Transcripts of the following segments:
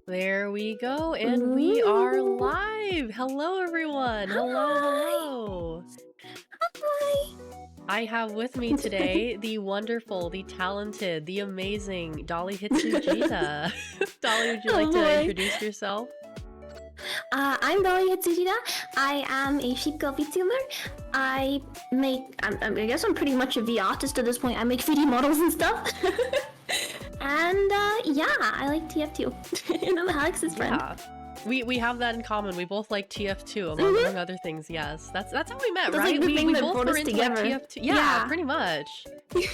There we go, and we are Ooh. live! Hello, everyone! Hello, Hi. hello! Hi. I have with me today the wonderful, the talented, the amazing Dollie Hitsujida. Dollie, would you like Oh to boy. introduce yourself? I'm Dollie Hitsujida. I am a sheepgo VTuber. I guess I'm pretty much a V artist at this point. I make 3D models and stuff. And yeah, I like TF2. And I'm Alex's friend. Yeah. We have that in common. We both like TF2, among other things, yes. That's how we met, That's right? like the thing we that both brought were us into together. like TF2. Yeah, pretty much.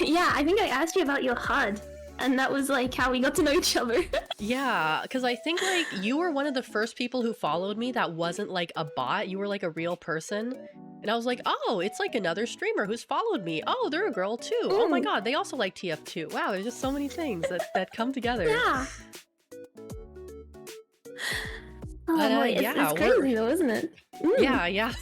Yeah, I think I asked you about your HUD. And that was like how we got to know each other. Yeah, because I think like you were one of the first people who followed me that wasn't like a bot. You were like a real person. And I was like, oh, it's like another streamer who's followed me. Oh, they're a girl too. Oh my god, they also like TF2. Wow, there's just so many things that come together. Yeah. Oh But, boy, yeah, it's crazy though, isn't it? Yeah.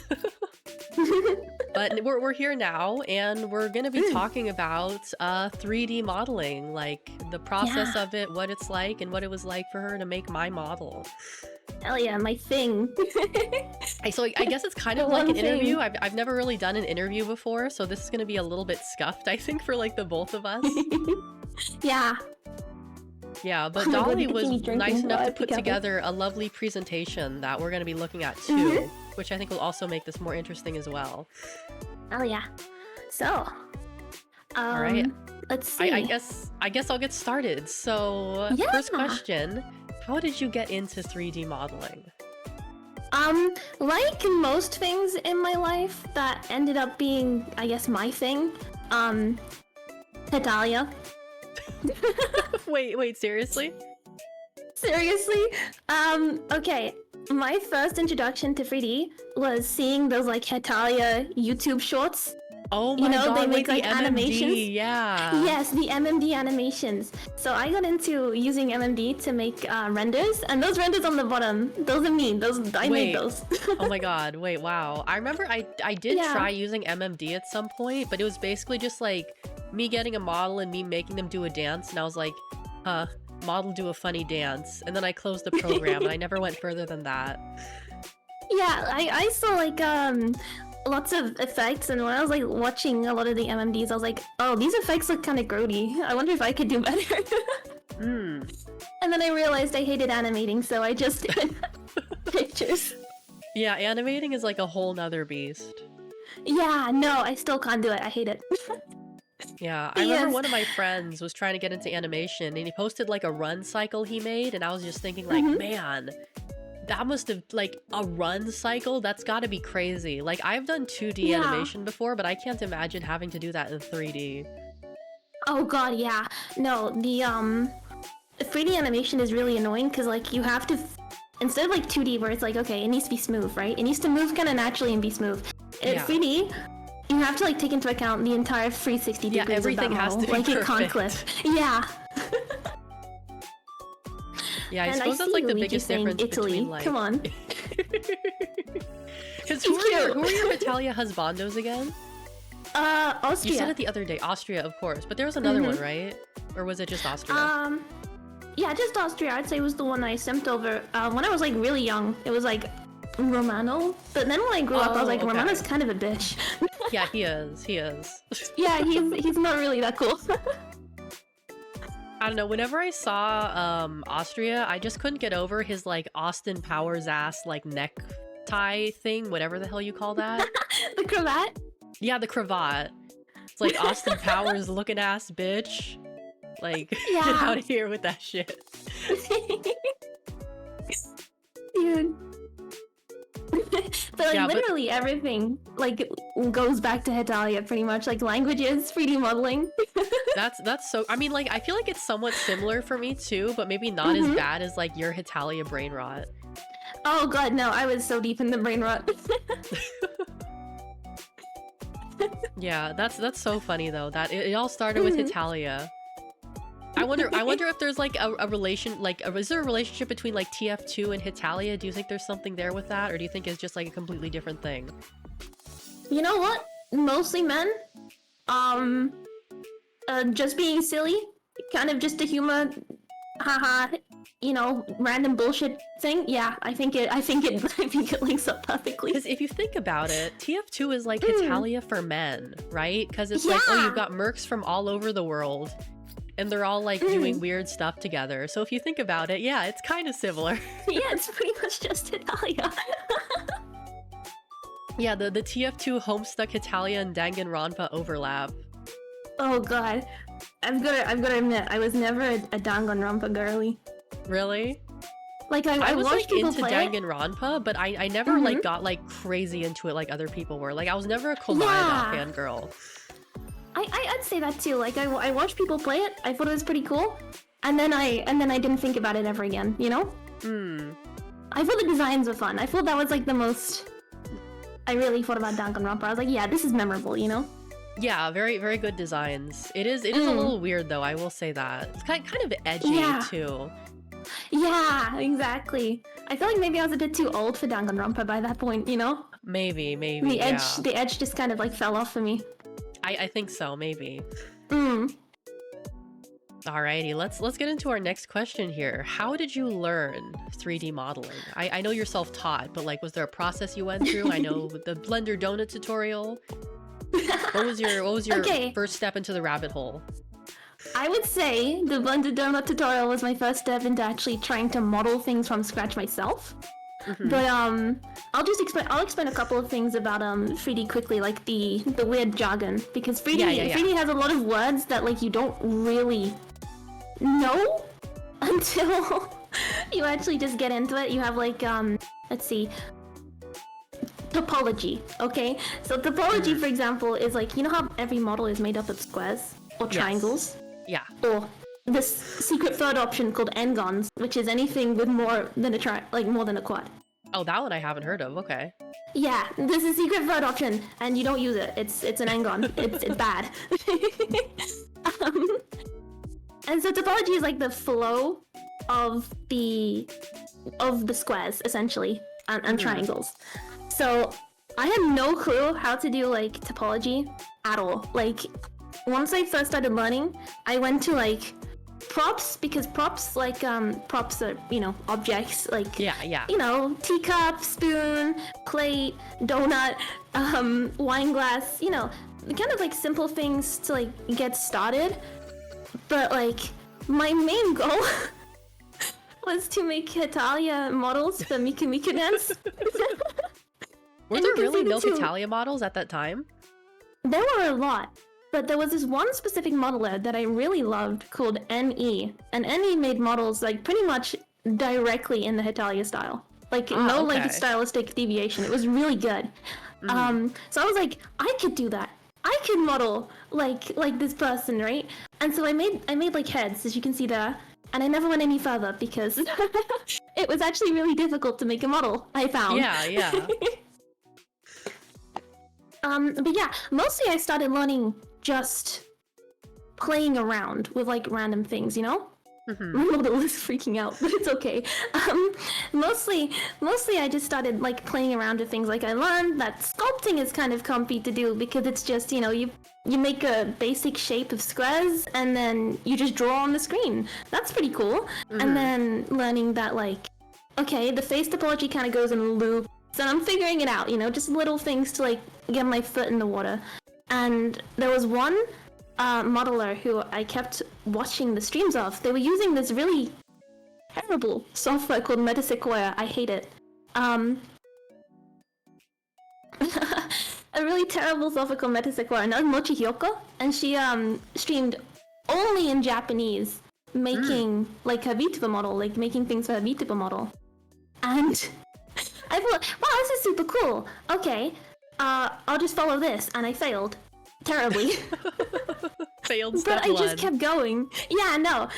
But we're here now, and we're gonna be talking about 3D modeling, like the process of it, what it's like, and what it was like for her to make my model. Hell yeah, my thing. So I guess it's kind of like an interview. I've never really done an interview before, so this is gonna be a little bit scuffed, I think, for like the both of us. Yeah. Yeah, but Oh my God, Dollie you was can be drinking nice enough while to I put pick up together a lovely presentation that we're gonna be looking at too, which I think will also make this more interesting as well. Oh yeah. So, All right. let's see. I guess I'll get started. So, first question, how did you get into 3D modeling? Like most things in my life that ended up being, I guess, my thing, Hetalia. Wait, seriously? Seriously? Okay. My first introduction to 3D was seeing those like Hetalia YouTube shorts. Oh my god, they make the like animations. MMD, yeah. Yes, the MMD animations. So I got into using MMD to make renders, and those renders on the bottom, those are me. I made those. Oh my god, wait, wow. I remember I did try using MMD at some point, but it was basically just like me getting a model and me making them do a dance, and I was like, huh, model do a funny dance. And then I closed the program, and I never went further than that. Yeah, I saw like lots of effects, and when I was like watching a lot of the MMDs, I was like, oh, these effects look kind of grody. I wonder if I could do better. And then I realized I hated animating, so I just did pictures. Yeah, animating is like a whole nother beast. Yeah, no, I still can't do it. I hate it. Yeah, I remember one of my friends was trying to get into animation, and he posted like a run cycle he made, and I was just thinking like, man, that must have, like, a run cycle? That's gotta be crazy. Like, I've done 2D animation before, but I can't imagine having to do that in 3D. Oh god, yeah. No, the 3D animation is really annoying, because, like, you have to... Instead of, like, 2D, where it's like, okay, it needs to be smooth, right? It needs to move kind of naturally and be smooth. In 3D, you have to, like, take into account the entire 360 degrees everything of that model. has to be like, perfect. it can't clip. Yeah. Yeah, I suppose that's like the biggest difference between like... Come on. Because who are your Italia husbandos again? Austria. You said it the other day. Austria, of course. But there was another one, right? Or was it just Austria? Yeah, just Austria. I'd say was the one I sent over when I was like really young. It was like Romano. But then when I grew up, I was like, Romano's kind of a bitch. Yeah, he is. Yeah, he's not really that cool. I don't know, whenever I saw Austria, I just couldn't get over his like Austin Powers ass like necktie thing, whatever the hell you call that. The cravat? Yeah, the cravat. It's like Austin Powers looking ass bitch. Like, get out of here with that shit. Dude. But like literally everything like goes back to Hetalia pretty much, like languages, 3D modeling. That's so, I mean, like, I feel like it's somewhat similar for me too, but maybe not as bad as like your Hetalia brain rot. Oh god, no, I was so deep in the brain rot. Yeah, that's so funny though, that it all started with Hetalia. I wonder if there's like a relation, like, is there a relationship between like TF2 and Hetalia? Do you think there's something there with that, or do you think it's just like a completely different thing? You know what? Mostly men. Just being silly, kind of just to humor, haha, you know, random bullshit thing, yeah, I think it links up perfectly. Because if you think about it, TF2 is like Hitalia for men, right? Because it's like, oh, you've got mercs from all over the world, and they're all like doing weird stuff together. So if you think about it, yeah, it's kind of similar. Yeah, it's pretty much just Hitalia. Yeah, the TF2 Homestuck Hitalia and Danganronpa overlap. Oh god, I'm gonna admit, I was never a Danganronpa girly. Really? Like I was watched like people into play Danganronpa, but I never like got like crazy into it like other people were. Like I was never a Komayana fangirl. I'd say that too. Like I watched people play it. I thought it was pretty cool, and then I didn't think about it ever again. You know? I thought the designs were fun. I thought that was like the most. I really thought about Danganronpa. I was like, yeah, this is memorable. You know? Yeah, very very good designs. It is a little weird though. I will say that it's kind of edgy too. Yeah, exactly. I feel like maybe I was a bit too old for Danganronpa by that point. You know? Maybe. The edge just kind of like fell off for me. I think so, maybe. Alrighty, let's get into our next question here. How did you learn 3D modeling? I know you're self-taught, but like, was there a process you went through? I know the Blender Donut tutorial. What was your first step into the rabbit hole? I would say the Blender Donut tutorial was my first step into actually trying to model things from scratch myself. But I'll explain a couple of things about 3D quickly, like the weird jargon, because 3D has a lot of words that like you don't really know until you actually just get into it. You have like let's see, topology. Okay, so topology, for example, is like, you know how every model is made up of squares or triangles? Yeah. Or this secret third option called n-gons, which is anything with more than a quad. Oh, that one I haven't heard of. Okay. Yeah, this is a secret third option, and you don't use it. It's an n-gon. it's bad. And so topology is like the flow of the squares essentially, and triangles. So I had no clue how to do like topology at all. Like once I first started learning, I went to like props, because props are, you know, objects, like you know, teacup, spoon, plate, donut, wine glass, you know, kind of like simple things to like get started. But like my main goal was to make Hitalia models for Miku Miku Dance. Were there really no Hitalia models at that time? There were a lot. But there was this one specific modeler that I really loved called NE. And NE made models like pretty much directly in the Hitalia style. Like like stylistic deviation. It was really good. So I was like, I could do that. I could model like this person, right? And so I made like heads, as you can see there. And I never went any further because it was actually really difficult to make a model, I found. Yeah. But yeah, mostly I started learning just playing around with like random things, you know? My model is freaking out, but it's okay. Mostly I just started like playing around with things. Like I learned that sculpting is kind of comfy to do because it's just, you know, you make a basic shape of squares and then you just draw on the screen. That's pretty cool. And then learning that like, okay, the face topology kind of goes in loops, and I'm figuring it out, you know, just little things to like get my foot in the water. And there was one modeler who I kept watching the streams of. They were using this really terrible software called Mxtsukee. I hate it. A really terrible software called Mxtsukee, and that was Mochi Hyoko, and she streamed only in Japanese, making like her VTuber model, like making things for her VTuber model. And I thought, wow, this is super cool. Okay, I'll just follow this, and I failed terribly. Failed step But I just kept going. Yeah, no,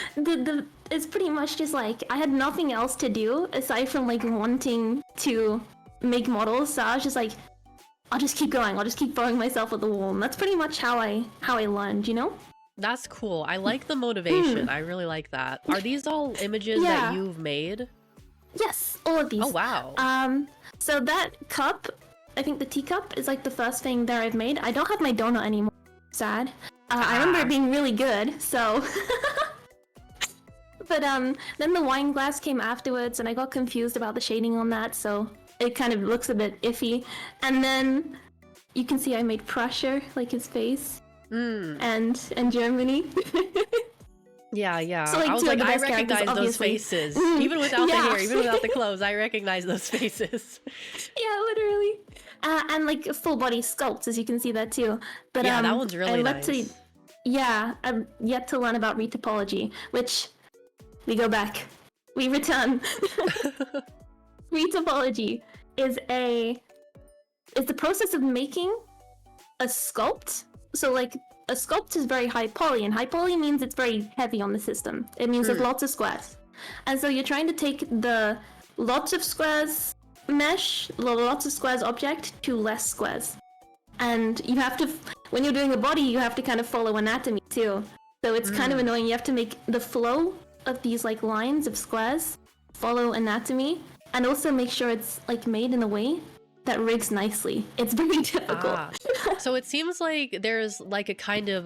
it's pretty much just like I had nothing else to do aside from like wanting to make models. So I was just like, I'll just keep going. I'll just keep throwing myself at the wall. And that's pretty much how I learned, you know? That's cool. I like the motivation. I really like that. Are these all images that you've made? Yes, all of these. Oh wow. So that cup, I think the teacup is like the first thing that I've made. I don't have my donut anymore. Sad. I remember it being really good, so. But then the wine glass came afterwards, and I got confused about the shading on that, so it kind of looks a bit iffy. And then you can see I made Prussia, like his face, and Germany. Yeah. So, like, I was two of like, the I best characters, recognize those obviously. faces. Even without the hair, even without the clothes, I recognize those faces. Yeah, literally. And like full body sculpts, as you can see that too. But Yeah, that one's really nice. I'm yet to learn about retopology, which we go back. We return. Retopology is the process of making a sculpt. So like a sculpt is very high poly, and high poly means it's very heavy on the system. It means there's lots of squares. And so you're trying to take the lots of squares mesh, lots of squares object to less squares. And you have to, when you're doing a body, you have to kind of follow anatomy too. So it's kind of annoying. You have to make the flow of these like lines of squares follow anatomy, and also make sure it's like made in a way that rigs nicely. It's very difficult. So it seems like there's like a kind of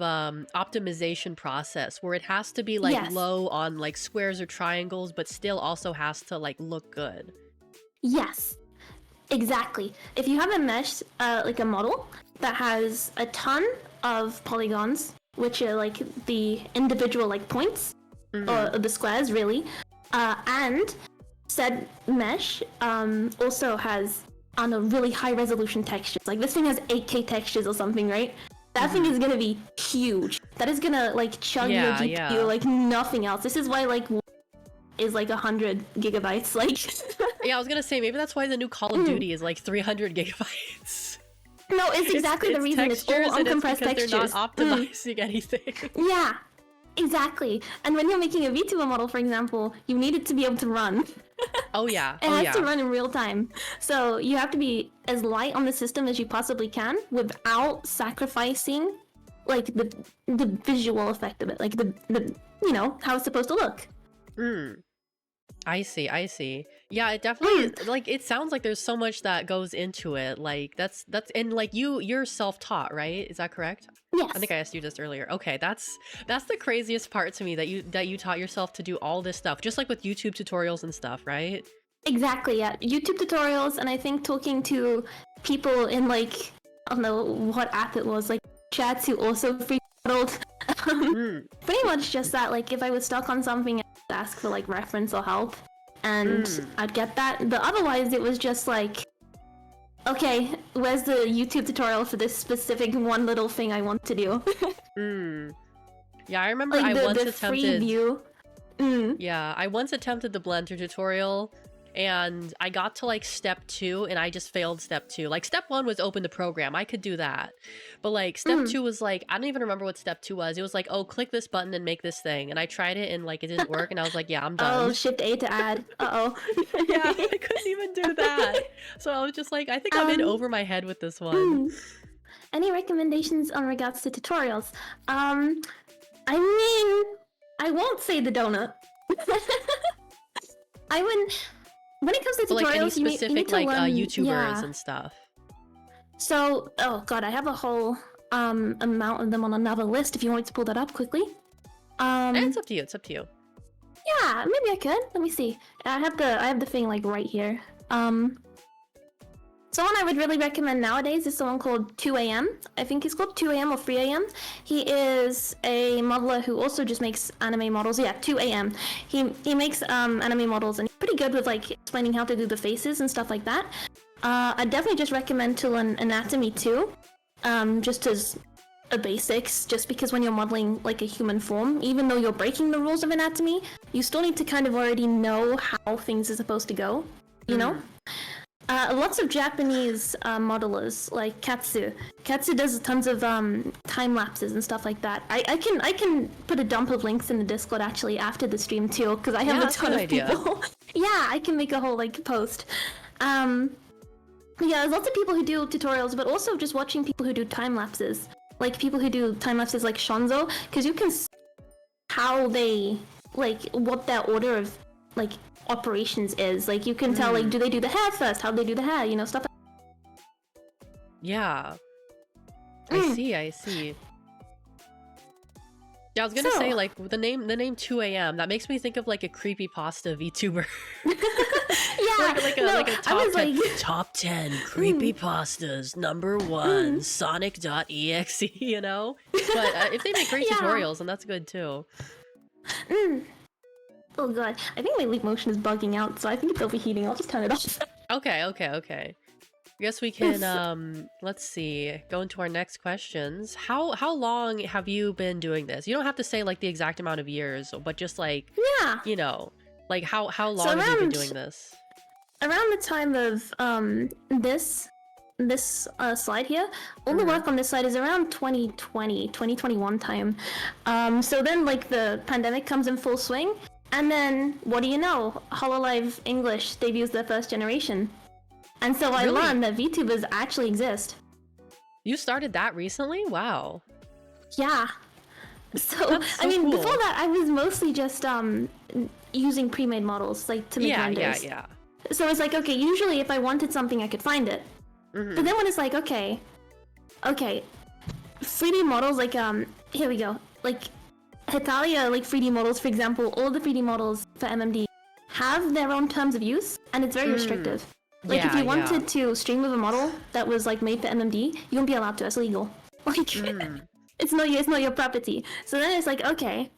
optimization process where it has to be like low on like squares or triangles, but still also has to like look good. Yes, exactly. If you have a mesh, like a model that has a ton of polygons, which are like the individual like points or the squares really, and said mesh also has on a really high resolution textures. Like this thing has 8K textures or something, right? That thing is gonna be huge. That is gonna like chug your GPU like nothing else. This is why like is like 100 gigabytes. Like yeah, I was gonna say maybe that's why the new Call of Duty is like 300 gigabytes. No, it's exactly the reason. It's all uncompressed textures. They're not optimizing anything. Yeah, exactly. And when you're making a VTuber model, for example, you need it to be able to run. Oh yeah. It has to run in real time. So you have to be as light on the system as you possibly can without sacrificing like the visual effect of it, like the you know how it's supposed to look. I see. Yeah, it definitely like it sounds like there's so much that goes into it. Like that's and like you're self-taught, right? Is that correct? Yes. I think I asked you this earlier. Okay, that's the craziest part to me, that you taught yourself to do all this stuff, just like with YouTube tutorials and stuff, right? Exactly, yeah. YouTube tutorials, and I think talking to people in like, I don't know what app it was, like chats who also free modeled. Pretty much just that, like if I was stuck on something, I'd ask for like reference or help, and I'd get that. But otherwise it was just like, okay, where's the YouTube tutorial for this specific one little thing I want to do? Yeah, I remember like I once the attempted free view. Yeah, I once attempted the Blender tutorial, and I got to like step 2 and I just failed step 2. Like step 1 was open the program, I could do that, but like step 2 was like, I don't even remember what step 2 was. It was like, oh, click this button and make this thing, and I tried it and like it didn't work, and I was like, yeah, I'm done. Oh, shift A to add. Yeah, I couldn't even do that. So I was just like, I think I'm in over my head with this one. Any recommendations on regards to tutorials? I mean, I won't say the donut. I wouldn't. When it comes to tutorials, like any specific you need to like learn, YouTubers and stuff. So, oh god, I have a whole amount of them on another list. If you want to pull that up quickly. It's up to you. It's up to you. Yeah, maybe I could. Let me see. I have the thing like right here. Someone I would really recommend nowadays is someone called 2AM. I think he's called 2AM or 3AM. He is a modeler who also just makes anime models. Yeah, 2AM. He makes anime models, and he's pretty good with like explaining how to do the faces and stuff like that. I definitely just recommend to learn anatomy too, just as a basics, just because when you're modeling like a human form, even though you're breaking the rules of anatomy, you still need to kind of already know how things are supposed to go, you know? Lots of Japanese modelers like Katsu. Katsu does tons of time lapses and stuff like that. I can put a dump of links in the Discord actually after the stream too, because I have a ton of people. Yeah, I can make a whole like post. Yeah, there's lots of people who do tutorials, but also just watching people who do time lapses, like people who do time lapses like Shonzo, because you can see how they like what their order of like operations is. Like you can tell like, do they do the hair first, how do they do the hair, you know, stuff like yeah. I see. Yeah, I was gonna So say like the name 2 a.m. That makes me think of like a creepypasta VTuber. yeah, no, like a I was like, top 10 mm, creepypastas #1 mm, Sonic.exe, you know? But if they make great yeah. tutorials, then that's good too. Mm. Oh god, I think my leap motion is bugging out, so I think it's overheating. I'll just turn it off. Okay. I guess we can let's see, go into our next questions. How long have you been doing this? You don't have to say like the exact amount of years, but just like, Yeah. you know, like how So long have you been doing this? around the time of this slide here, all the work on this slide is around 2021 time. So then like the pandemic comes in full swing, and then what do you know? HoloLive English debuts their first generation. And so I Really? learned that VTubers actually exist. You started that recently? Wow. Yeah. So, That's so I mean, cool. before that, I was mostly just using pre-made models like to make renders. Yeah. So it's like, okay, usually if I wanted something, I could find it. Mhm. But then when it's like, okay, 3D models, like here we go, like Hitalia, like 3D models, for example, all the 3D models for MMD have their own terms of use, and it's very restrictive. Like if Yeah, you wanted to stream with a model that was like made for MMD, you wouldn't be allowed to. It's illegal. Like it's not your property. So then it's like, okay,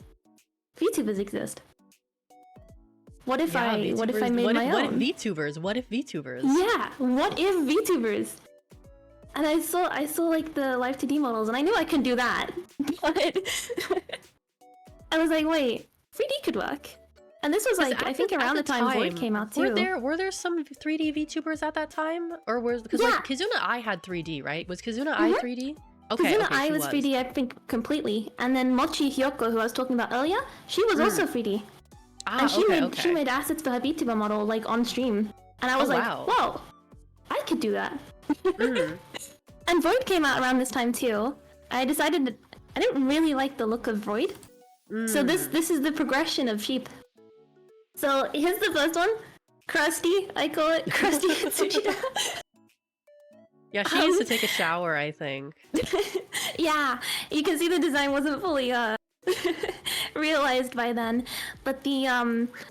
VTubers exist. What if I made my own? What if VTubers? Yeah, what if VTubers? And I saw like the live 2D models, and I knew I could do that, but I was like, wait, 3D could work. And this was like, I think around the time Void came out too. Were there some 3D VTubers at that time, or was because Yeah. like Kizuna Ai had 3D, right? Was Kizuna Ai 3D? Kizuna Ai she was 3D, I think, completely. And then Mochi Hyoko, who I was talking about earlier, she was also 3D. And she made assets for her VTuber model like on stream. And I was like, wow. whoa, I could do that. And Void came out around this time too. I decided that I didn't really like the look of Void. So this is the progression of sheep. So here's the first one. Krusty, I call it Krusty Hitsujida. Yeah, she used to take a shower, I think. Yeah, you can see the design wasn't fully realized by then. But the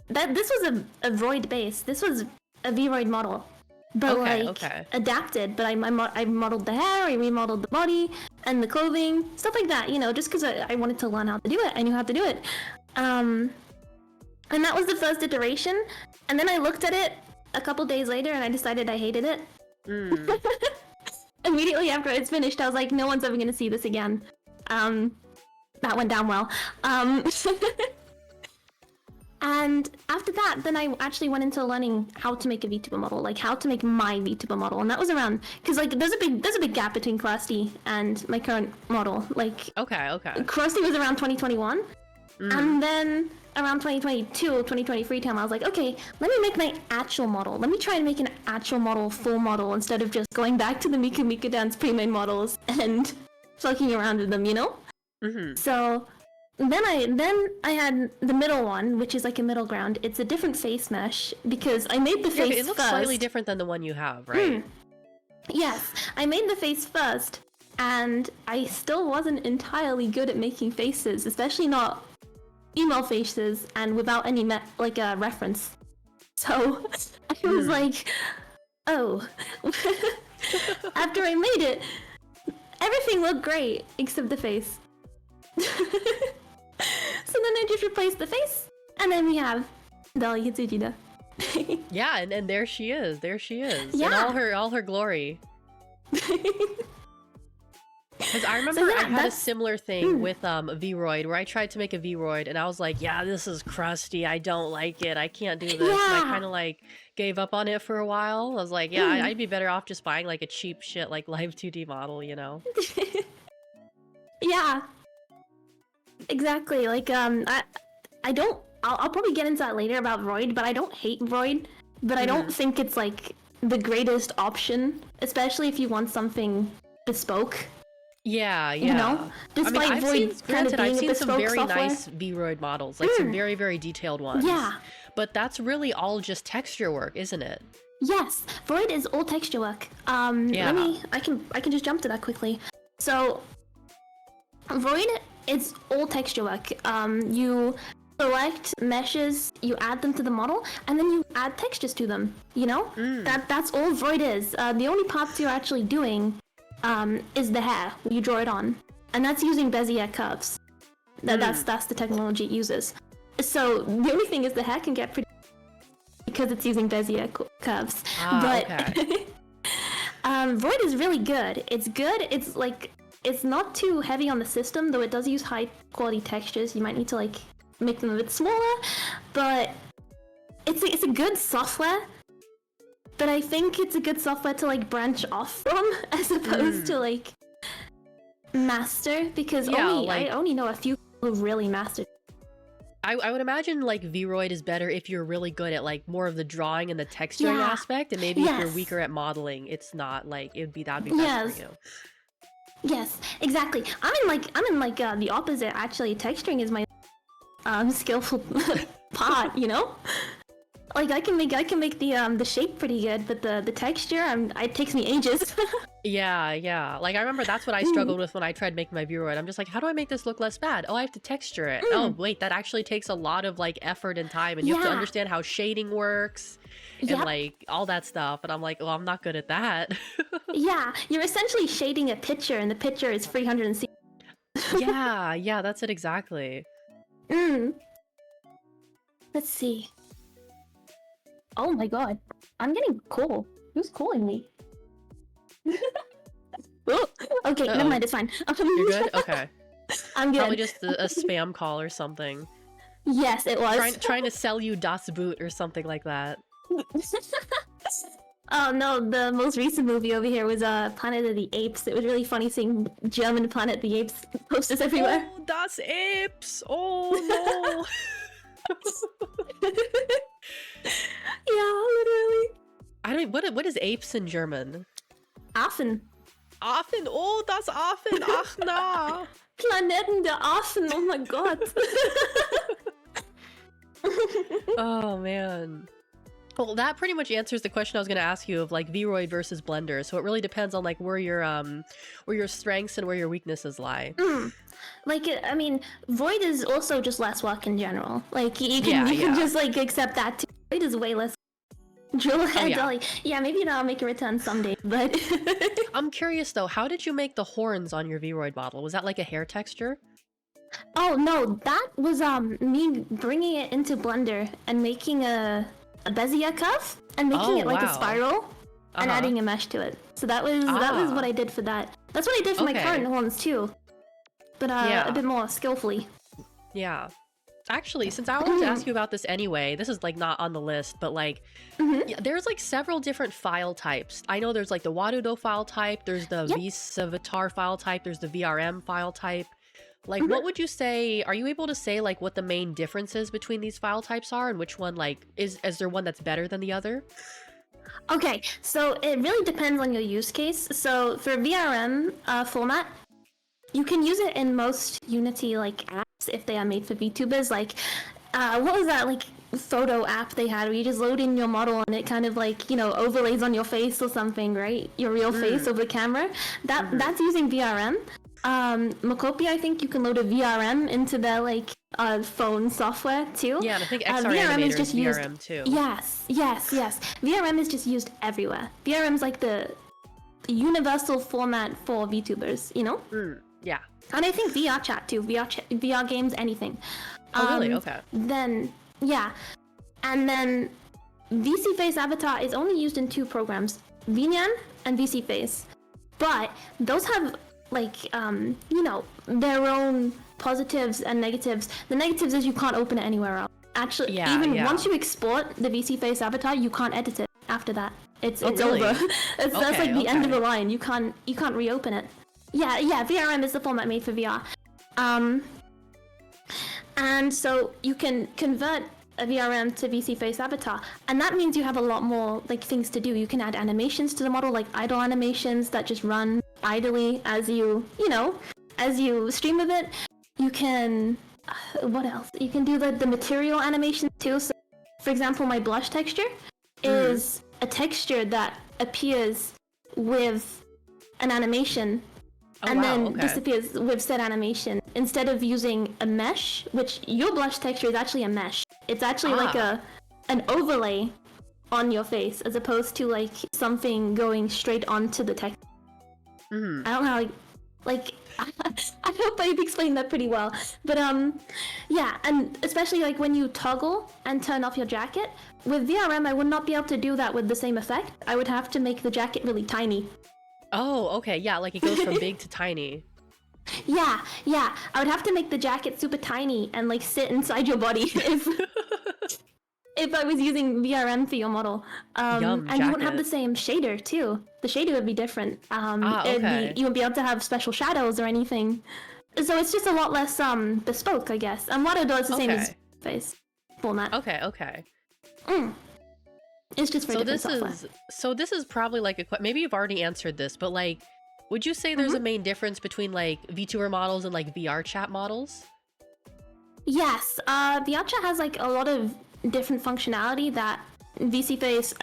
this was a Vroid base. This was a Vroid model. But adapted. But I modeled the hair, I remodeled the body and the clothing, stuff like that, you know, just because I wanted to learn how to do it. I knew how to do it. And that was the first iteration. And then I looked at it a couple days later and I decided I hated it. Immediately after it's finished, I was like, no one's ever gonna see this again. That went down well. And after that, then I actually went into learning how to make a VTuber model, like how to make my VTuber model, and that was around because like there's a big gap between Krusty and my current model. Like Krusty was around 2021, and then around 2022, 2023 time, I was like, okay, let me make my actual model. Let me try and make an actual model, full model, instead of just going back to the Miku Miku Dance pre-made models and fucking around with them, you know? So then I had the middle one, which is like a middle ground. It's a different face mesh because I made the face first. It looks slightly different than the one you have, right? Yes, I made the face first, and I still wasn't entirely good at making faces, especially not email faces and without any reference. So I was like, oh. After I made it, everything looked great except the face. So then I just replaced the face, and then we have Dollie Hitsujida. Yeah, and there she is. Yeah. In all her glory. Because I remember I had a similar thing with Vroid, where I tried to make a Vroid, and I was like, yeah, this is crusty, I don't like it, I can't do this. And I kind of like gave up on it for a while. I was like, yeah, I'd be better off just buying like a cheap shit like live 2D model, you know? Yeah. Exactly. Like I'll probably get into that later about Vroid, but I don't hate Vroid, but I don't think it's like the greatest option, especially if you want something bespoke. Yeah. You know? Despite Void kind of being a bespoke some very software. nice Vroid models, like some very, very detailed ones. Yeah. But that's really all just texture work, isn't it? Yes, Void is all texture work. I can just jump to that quickly. So Void It's all texture work. You select meshes, you add them to the model, and then you add textures to them. You know, that's all Void is. The only parts you're actually doing is the hair. You draw it on, and that's using Bezier curves. That's the technology it uses. So the only thing is the hair can get pretty because it's using Bezier curves. But okay. Void is really good. It's good. It's like it's not too heavy on the system, though it does use high quality textures. You might need to like make them a bit smaller, but it's a good software. But I think it's a good software to like branch off from as opposed to like master, because I only know a few people who really mastered. I would imagine like Vroid is better if you're really good at like more of the drawing and the texturing aspect, and maybe if you're weaker at modeling, it's not like that'd be best for you. Yes, exactly. I'm in like the opposite actually. Texturing is my skillful part, you know? Like I can make the shape pretty good, but the texture it takes me ages. Yeah. Like I remember that's what I struggled with when I tried making my Vroid. I'm just like, how do I make this look less bad? Oh, I have to texture it. Oh, wait, that actually takes a lot of like effort and time, and you have to understand how shading works and like all that stuff. And I'm like, well, I'm not good at that. Yeah, you're essentially shading a picture, and the picture is 360. Yeah, that's it exactly. Let's see. Oh my god, I'm getting cool. Who's calling me? Oh, okay, never mind, it's fine. You're good? Okay. I'm good. Probably just a spam call or something. Yes, it was. Trying to sell you Das Boot or something like that. Oh no, the most recent movie over here was Planet of the Apes. It was really funny seeing German Planet of the Apes posters everywhere. Oh, Das Apes! Oh no! Yeah, literally. I don't. What is apes in German? Affen. Affen. Oh, das Affen. Ach na. Planeten der Affen. Oh my god. Oh man. Well, that pretty much answers the question I was going to ask you of like Vroid versus Blender. So it really depends on like where your strengths and where your weaknesses lie. Like, I mean, Void is also just less work in general. Like, you can just like accept that too. Void is way less. Drill head Dolly. Yeah, maybe I'll make a return someday, but... I'm curious though, how did you make the horns on your Vroid model? Was that like a hair texture? Oh no, that was me bringing it into Blender and making a Bezier curve and making it like a spiral and adding a mesh to it. So that was what I did for that. That's what I did for my current horns too, but a bit more skillfully. Yeah. Actually, since I wanted to ask you about this anyway, this is like not on the list, but like there's like several different file types. I know there's like the Wadudo file type, there's the VSavatar file type, there's the VRM file type. Like what would you say, are you able to say like what the main differences between these file types are, and which one like is there one that's better than the other? Okay, so it really depends on your use case. So for VRM format, you can use it in most Unity like apps if they are made for VTubers. Like, what was that like photo app they had where you just load in your model and it kind of like, you know, overlays on your face or something, right? Your real face over the camera. That's using VRM. Mxtsukee, I think you can load a VRM into their like phone software too. Yeah, and I think XR Animator is just VRM too. Yes. VRM is just used everywhere. VRM is like the universal format for VTubers, you know? Yeah. And I think VR chat too, VR games, anything. Oh really? Okay. Then and then VC Face Avatar is only used in 2 programs, VNyan and VC Face, but those have like you know, their own positives and negatives. The negatives is you can't open it anywhere else. Actually, once you export the VC Face Avatar, you can't edit it after that. It's really? over. That's like the end of the line. You can't reopen it. Yeah, VRM is the format made for VR. And so you can convert a VRM to VC Face Avatar, and that means you have a lot more like things to do. You can add animations to the model, like idle animations that just run idly as you stream a bit. You can what else? You can do the material animation too. So, for example, my blush texture is a texture that appears with an animation and then disappears with said animation. instead of using a mesh, which your blush texture is actually a mesh. It's actually like an overlay on your face, as opposed to like something going straight onto the texture. I don't know, like I hope I've explained that pretty well. But yeah, and especially like when you toggle and turn off your jacket, with VRM I would not be able to do that with the same effect. I would have to make the jacket really tiny. Oh, okay, yeah, like it goes from big to tiny. Yeah, I would have to make the jacket super tiny and like sit inside your body if I was using VRM for your model. And you wouldn't have the same shader too. The shader would be different. Okay. You wouldn't be able to have special shadows or anything. So it's just a lot less bespoke, I guess. And Waterdo is the same as face format. Okay. It's just for different software. So this is probably like maybe you've already answered this, but like, would you say there's a main difference between like VTuber models and like VR chat models? Yes, VR chat has like a lot of different functionality that VC Face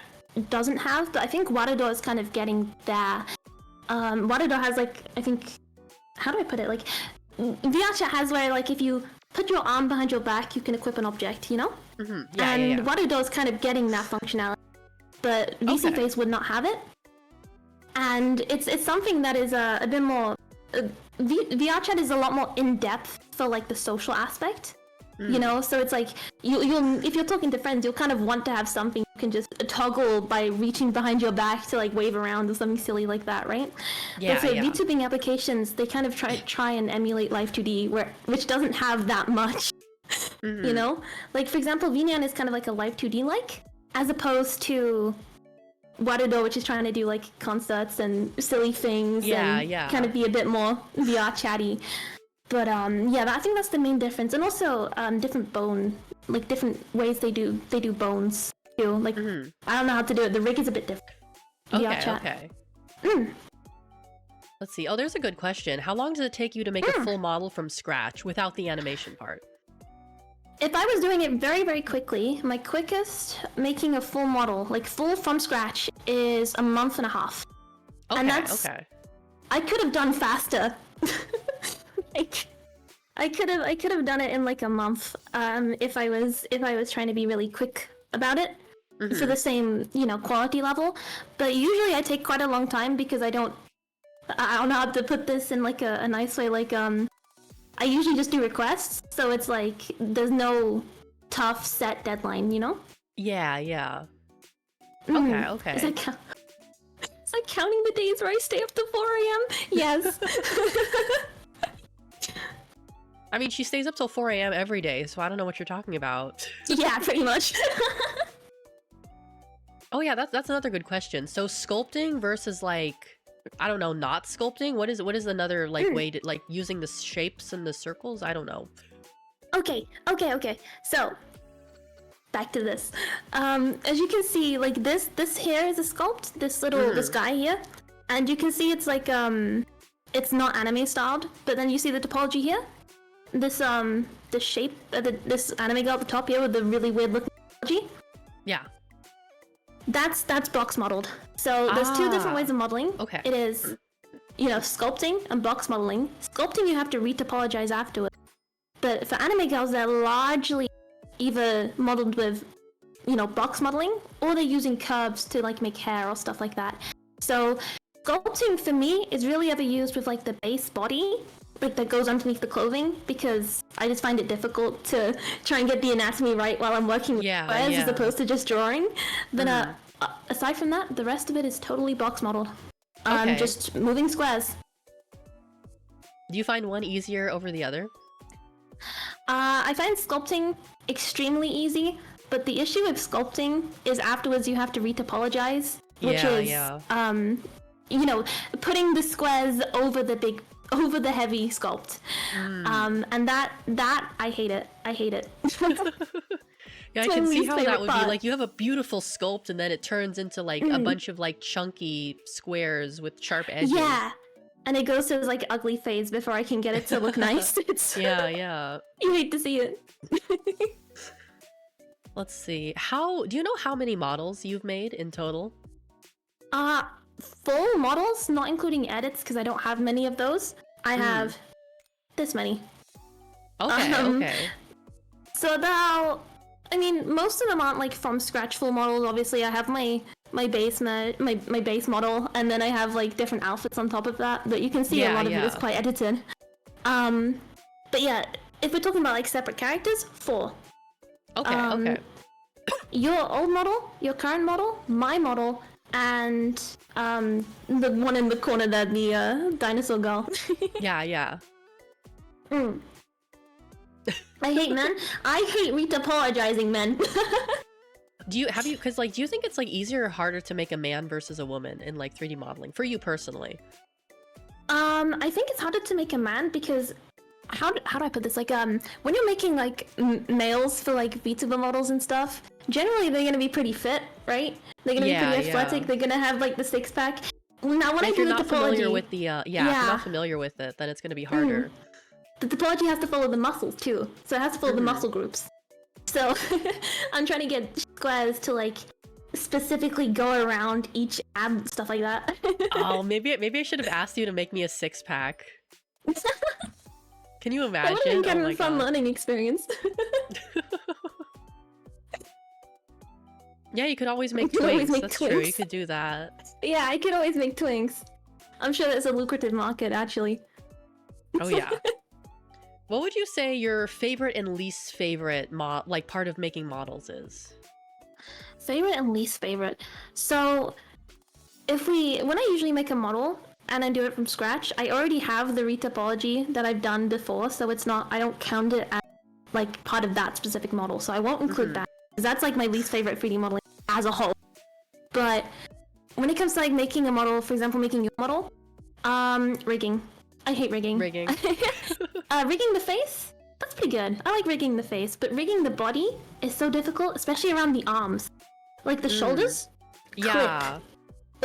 doesn't have, but I think Waterdo is kind of getting there. Waterdo has like, I think, how do I put it? Like, VR chat has where like if you put your arm behind your back, you can equip an object, you know? And Waterdo is kind of getting that functionality, but VC Face would not have it. And it's something that is a bit more. VR chat is a lot more in depth for like the social aspect, you know. So it's like you'll if you're talking to friends, you'll kind of want to have something you can just toggle by reaching behind your back to like wave around or something silly like that, right? Yeah. But for VTubing applications, they kind of try and emulate Live 2D, which doesn't have that much, you know. Like for example, VNyan is kind of like a Live 2D like, as opposed to Waterdo, which is trying to do like concerts and silly things and kind of be a bit more VR chatty. But I think that's the main difference. And also different ways they do bones too. Like I don't know how to do it. The rig is a bit different. VR chat. Let's see. Oh, there's a good question. How long does it take you to make a full model from scratch without the animation part? If I was doing it very, very quickly, my quickest making a full model, like full from scratch, is a month and a half. And that's, I could have done faster. Like, I could have done it in like a month, if I was trying to be really quick about it for the same, you know, quality level. But usually I take quite a long time because I don't know how to put this in like a nice way. Like I usually just do requests, so it's like there's no tough set deadline, you know? Yeah. Okay. It's like counting the days where I stay up to 4 a.m. Yes. I mean, she stays up till 4 a.m. every day, so I don't know what you're talking about. Yeah, pretty much. Oh yeah, that's another good question. So sculpting versus like, I don't know, not sculpting? What is another like way to like using the shapes and the circles? I don't know. Okay. So back to this. As you can see, like this here is a sculpt, this guy here. And you can see it's like it's not anime styled, but then you see the topology here. This shape, this anime girl at the top here with the really weird looking topology. Yeah. That's box modeled. So there's two different ways of modeling. Okay. It is, you know, sculpting and box modeling. Sculpting you have to retopologize afterwards. But for anime girls, they're largely either modeled with, you know, box modeling, or they're using curves to like make hair or stuff like that. So sculpting for me is really ever used with like the base body, like that goes underneath the clothing, because I just find it difficult to try and get the anatomy right while I'm working with squares as opposed to just drawing. But aside from that, the rest of it is totally box modeled. Just moving squares. Do you find one easier over the other? I find sculpting extremely easy, but the issue with sculpting is afterwards you have to retopologize, which is you know, putting the squares over the heavy sculpt. And that I hate it. Yeah, I can see how that would be. Like, you have a beautiful sculpt and then it turns into like a bunch of like chunky squares with sharp edges. Yeah. And it goes to this like ugly phase before I can get it to look nice. It's yeah. You hate to see it. Let's see. Do you know how many models you've made in total? Full models, not including edits, because I don't have many of those. I have this many. Okay, okay. So about, I mean, most of them aren't like from scratch full models. Obviously, I have my base model, and then I have like different outfits on top of that. But you can see a lot of it is quite edited. But yeah, if we're talking about like separate characters, 4. Okay, okay. Your old model, your current model, my model, and the one in the corner there, the dinosaur girl. Yeah. I hate men. I hate retapologizing men. Do you think it's like easier or harder to make a man versus a woman in like 3D modeling for you personally? I think it's harder to make a man because how do I put this? Like when you're making like males for like VTuber models and stuff, generally they're gonna be pretty fit, right? They're gonna be pretty athletic. They're gonna have like the 6-pack. Now when I do the topology, if you're not familiar with it, then it's gonna be harder. The topology has to follow the muscles too, so it has to follow the muscle groups. So I'm trying to get squares to like specifically go around each ab, stuff like that. Oh, maybe I should have asked you to make me a 6-pack. Can you imagine? That would have been kind of a fun learning experience. Yeah, you could always make twinks. That's true. You could do that. Yeah, I could always make twinks. I'm sure that's a lucrative market, actually. Oh yeah. What would you say your favorite and least favorite part of making models is? Favorite and least favorite. So, when I usually make a model and I do it from scratch, I already have the retopology that I've done before, so I don't count it as like part of that specific model, so I won't include that. Because that's like my least favorite 3D modeling as a whole. But when it comes to like making a model, for example, making your model, rigging. I hate rigging. Rigging the face? That's pretty good. I like rigging the face, but rigging the body is so difficult, especially around the arms. Like the shoulders click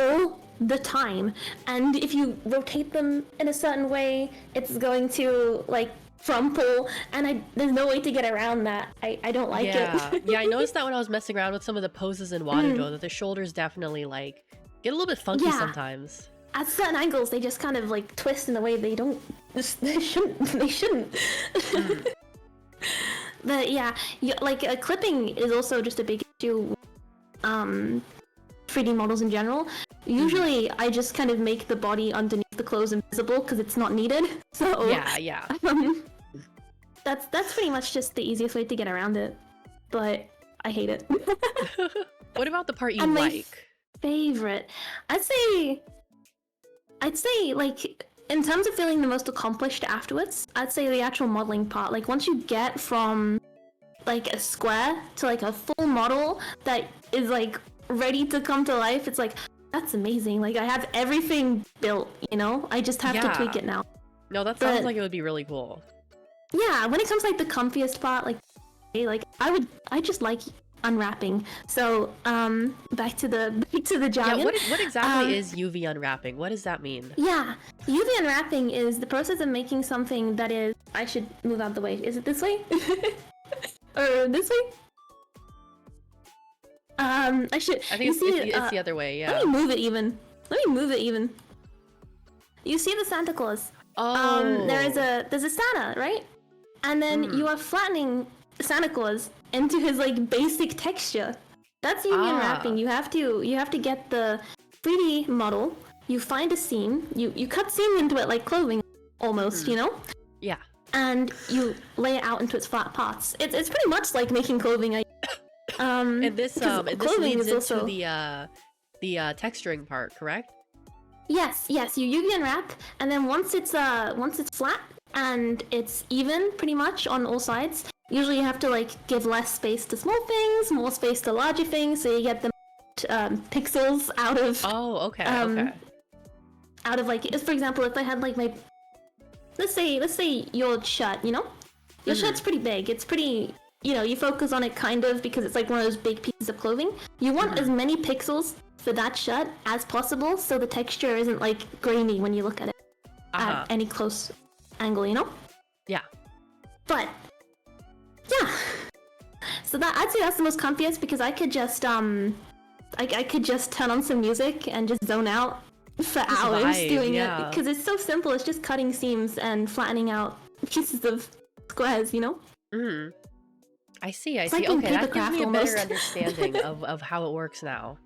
all the time. And if you rotate them in a certain way, it's going to like crumple, and there's no way to get around that. I don't like it. Yeah, I noticed that when I was messing around with some of the poses in Waterdo, that the shoulders definitely like get a little bit funky sometimes. At certain angles, they just kind of like twist in a way they shouldn't. But yeah, clipping is also just a big issue. 3D models in general. Usually, I just kind of make the body underneath the clothes invisible because it's not needed. So yeah. That's pretty much just the easiest way to get around it. But I hate it. What about the part you like? Favorite, I'd say like in terms of feeling the most accomplished afterwards, I'd say the actual modeling part. Like once you get from like a square to like a full model that is like ready to come to life, it's like that's amazing. Like I have everything built, you know? I just have to tweak it now. No, that sounds like it would be really cool. Yeah, when it comes to like the comfiest part, like I just like unwrapping. So back to the jargon. Yeah, what exactly is UV unwrapping? What does that mean? Yeah, UV unwrapping is the process of making something that is. I should move out the way. Is it this way? Or this way? I think it's the other way. Yeah. Let me move it even. You see the Santa Claus? Oh. There's a Santa, right? And then you are flattening Santa Claus into his like basic texture. That's UV unwrapping. You have to get the 3D model. You find a seam. You cut seam into it like clothing, almost. You know? Yeah. And you lay it out into its flat parts. It's pretty much like making clothing. And this leads into the texturing part, correct? Yes. You UV unwrap, and then once it's flat and it's even, pretty much on all sides. Usually you have to like give less space to small things, more space to larger things, so you get the pixels out of. Oh, okay. Out of like, for example, if I had like my, let's say your shirt, you know, your shirt's pretty big. It's pretty. You know, you focus on it kind of because it's like one of those big pieces of clothing. You want as many pixels for that shirt as possible so the texture isn't like grainy when you look at it at any close angle, you know? Yeah. But, yeah. So I'd say that's the most comfiest because I could just, I could just turn on some music and just zone out for hours doing it because it's so simple. It's just cutting seams and flattening out pieces of squares, you know? Mm. I see, I It's see. like in Okay, that gives papercraft me a better almost. understanding of how it works now.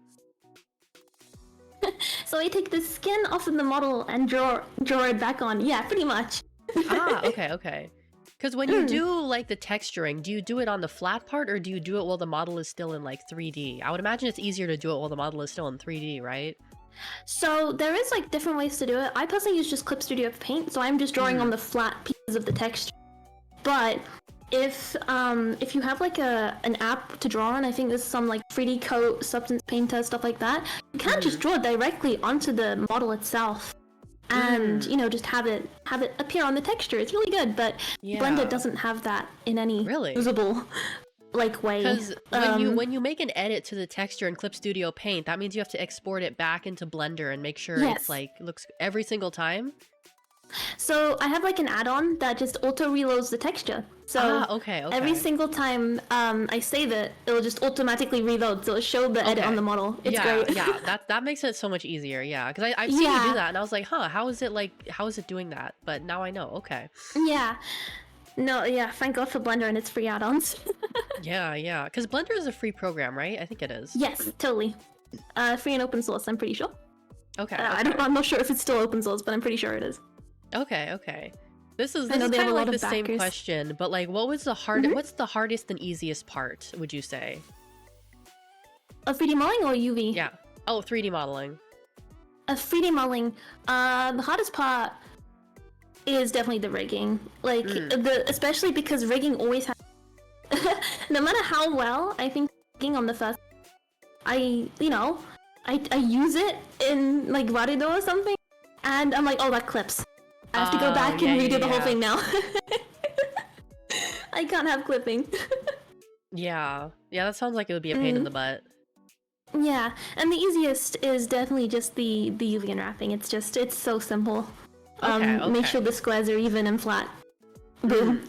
So I take the skin off of the model and draw it back on. Yeah, pretty much. Ah, okay, okay. Because when you do like the texturing, do you do it on the flat part or do you do it while the model is still in like 3D? I would imagine it's easier to do it while the model is still in 3D, right? So there is like different ways to do it. I personally use just Clip Studio Paint, so I'm just drawing on the flat pieces of the texture. But if you have like an app to draw on, I think there's some like 3D Coat, Substance Painter, stuff like that. You can just draw directly onto the model itself, and you know, just have it appear on the texture. It's really good, but Blender doesn't have that in any usable like way. Because when you make an edit to the texture in Clip Studio Paint, that means you have to export it back into Blender and make sure it's like looks every single time. So I have like an add-on that just auto-reloads the texture. So okay. every single time I save it, it'll just automatically reload. So it'll show the edit on the model. It's great. Yeah, that makes it so much easier. Yeah, because I've seen you do that, and I was like, huh, how is it doing that? But now I know. Okay. Yeah. No, yeah. Thank God for Blender and its free add-ons. yeah. Because Blender is a free program, right? I think it is. Yes, totally. Free and open source. I'm pretty sure. Okay. I'm not sure if it's still open source, but I'm pretty sure it is. Okay. This is kind of like the same question, but like, what's the hardest and easiest part, would you say? Of 3D modeling or UV? Yeah. Oh, 3D modeling. 3D modeling, the hardest part is definitely the rigging. Like, especially because rigging always has... no matter how well I think rigging on the first... I use it in, like, Varido or something, and I'm like, oh, that clips. I have to go back and redo the whole thing now. I can't have clipping. Yeah, that sounds like it would be a pain in the butt. Yeah, and the easiest is definitely just the UV unwrapping. It's so simple. Okay. Make sure the squares are even and flat. Boom.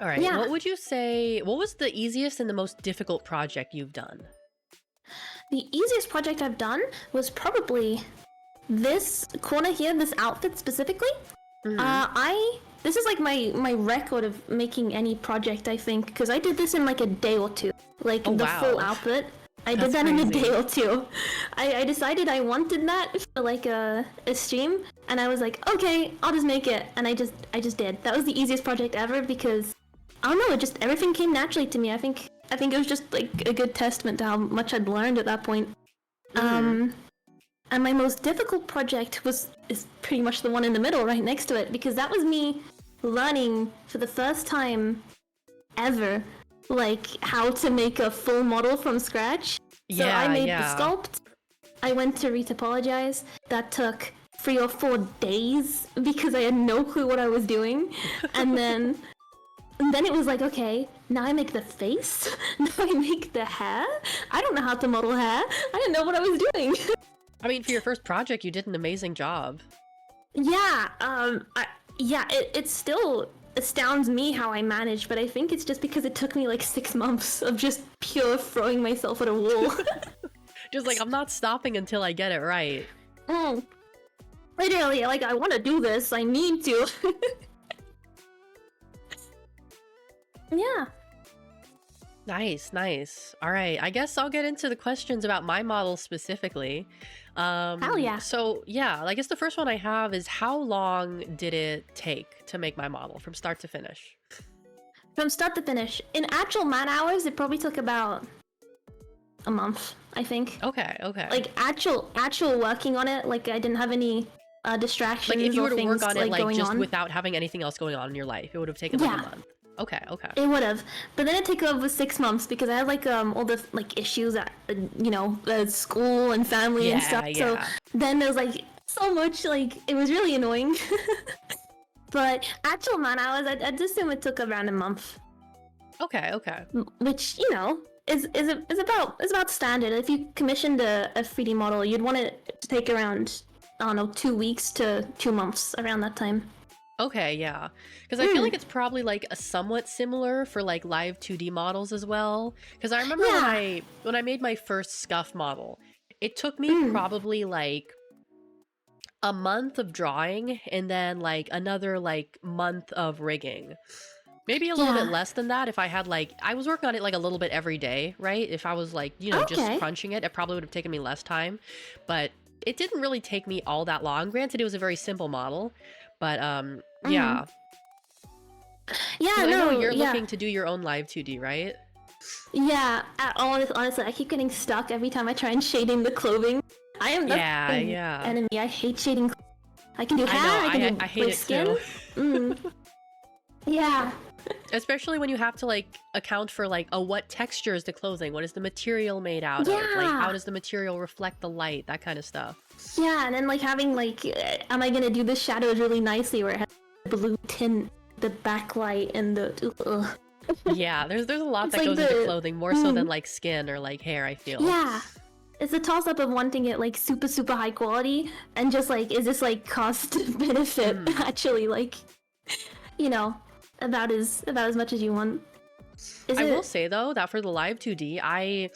All right, what would you say, what was the easiest and the most difficult project you've done? The easiest project I've done was probably this corner here, this outfit specifically. This is like my record of making any project, I think, because I did this in like a day or two. Like full outfit. I did that in a day or two. I decided I wanted that for like a stream, and I was like, okay, I'll just make it, and I just did. That was the easiest project ever because I don't know, everything came naturally to me. I think it was just like a good testament to how much I'd learned at that point. And my most difficult project is pretty much the one in the middle right next to it, because that was me learning for the first time ever, like, how to make a full model from scratch. So I made the sculpt. I went to retopologize. That took 3 or 4 days because I had no clue what I was doing. And then it was like, okay, now I make the face. Now I make the hair. I don't know how to model hair. I didn't know what I was doing. I mean, for your first project, you did an amazing job. Yeah, it still astounds me how I managed, but I think it's just because it took me like 6 months of just pure throwing myself at a wall. Just like, I'm not stopping until I get it right. Literally, like, I want to do this, I need to. Yeah. Nice. All right, I guess I'll get into the questions about my model specifically. Hell yeah. So yeah, I guess the first one I have is, how long did it take to make my model from start to finish? From start to finish, in actual man hours, it probably took about a month, I think. Okay. Like actual working on it, like I didn't have any distractions. Like if you were to work on it like just without having anything else going on in your life, it would have taken like a month. Okay. It would have, but then it took over 6 months because I had like all the like issues at school and family and stuff. So then there was like so much, like it was really annoying. But actual man hours, I'd assume it took around a month. Okay. Which is about standard. If you commissioned a 3D model, you'd want it to take around 2 weeks to 2 months, around that time. Okay, yeah. Because I feel like it's probably like a somewhat similar for like live 2D models as well. Because I remember when I made my first scuff model, it took me probably like a month of drawing and then like another like month of rigging. Maybe a little bit less than that if I had like, I was working on it like a little bit every day, right? If I was like, you know, just crunching it, it probably would have taken me less time. But it didn't really take me all that long. Granted, it was a very simple model, but yeah. Yeah, so no, I know you're looking to do your own live 2D, right? Yeah, honestly, I keep getting stuck every time I try and shade in the clothing. I am the enemy. I hate shading. I can do hair, I can do I hate it skin. too. Yeah. Especially when you have to like account for like, oh, what texture is the clothing? What is the material made out of? Like, how does the material reflect the light? That kind of stuff. Yeah, and then like having like, am I gonna do the shadows really nicely where it has blue tint, the backlight, and the Yeah, there's a lot that goes into clothing, more so than like skin or like hair, I feel. Yeah. It's a toss-up of wanting it like super high quality and just like, is this like cost benefit actually like, you know, about as much as you want. I will say though that for the live 2D, I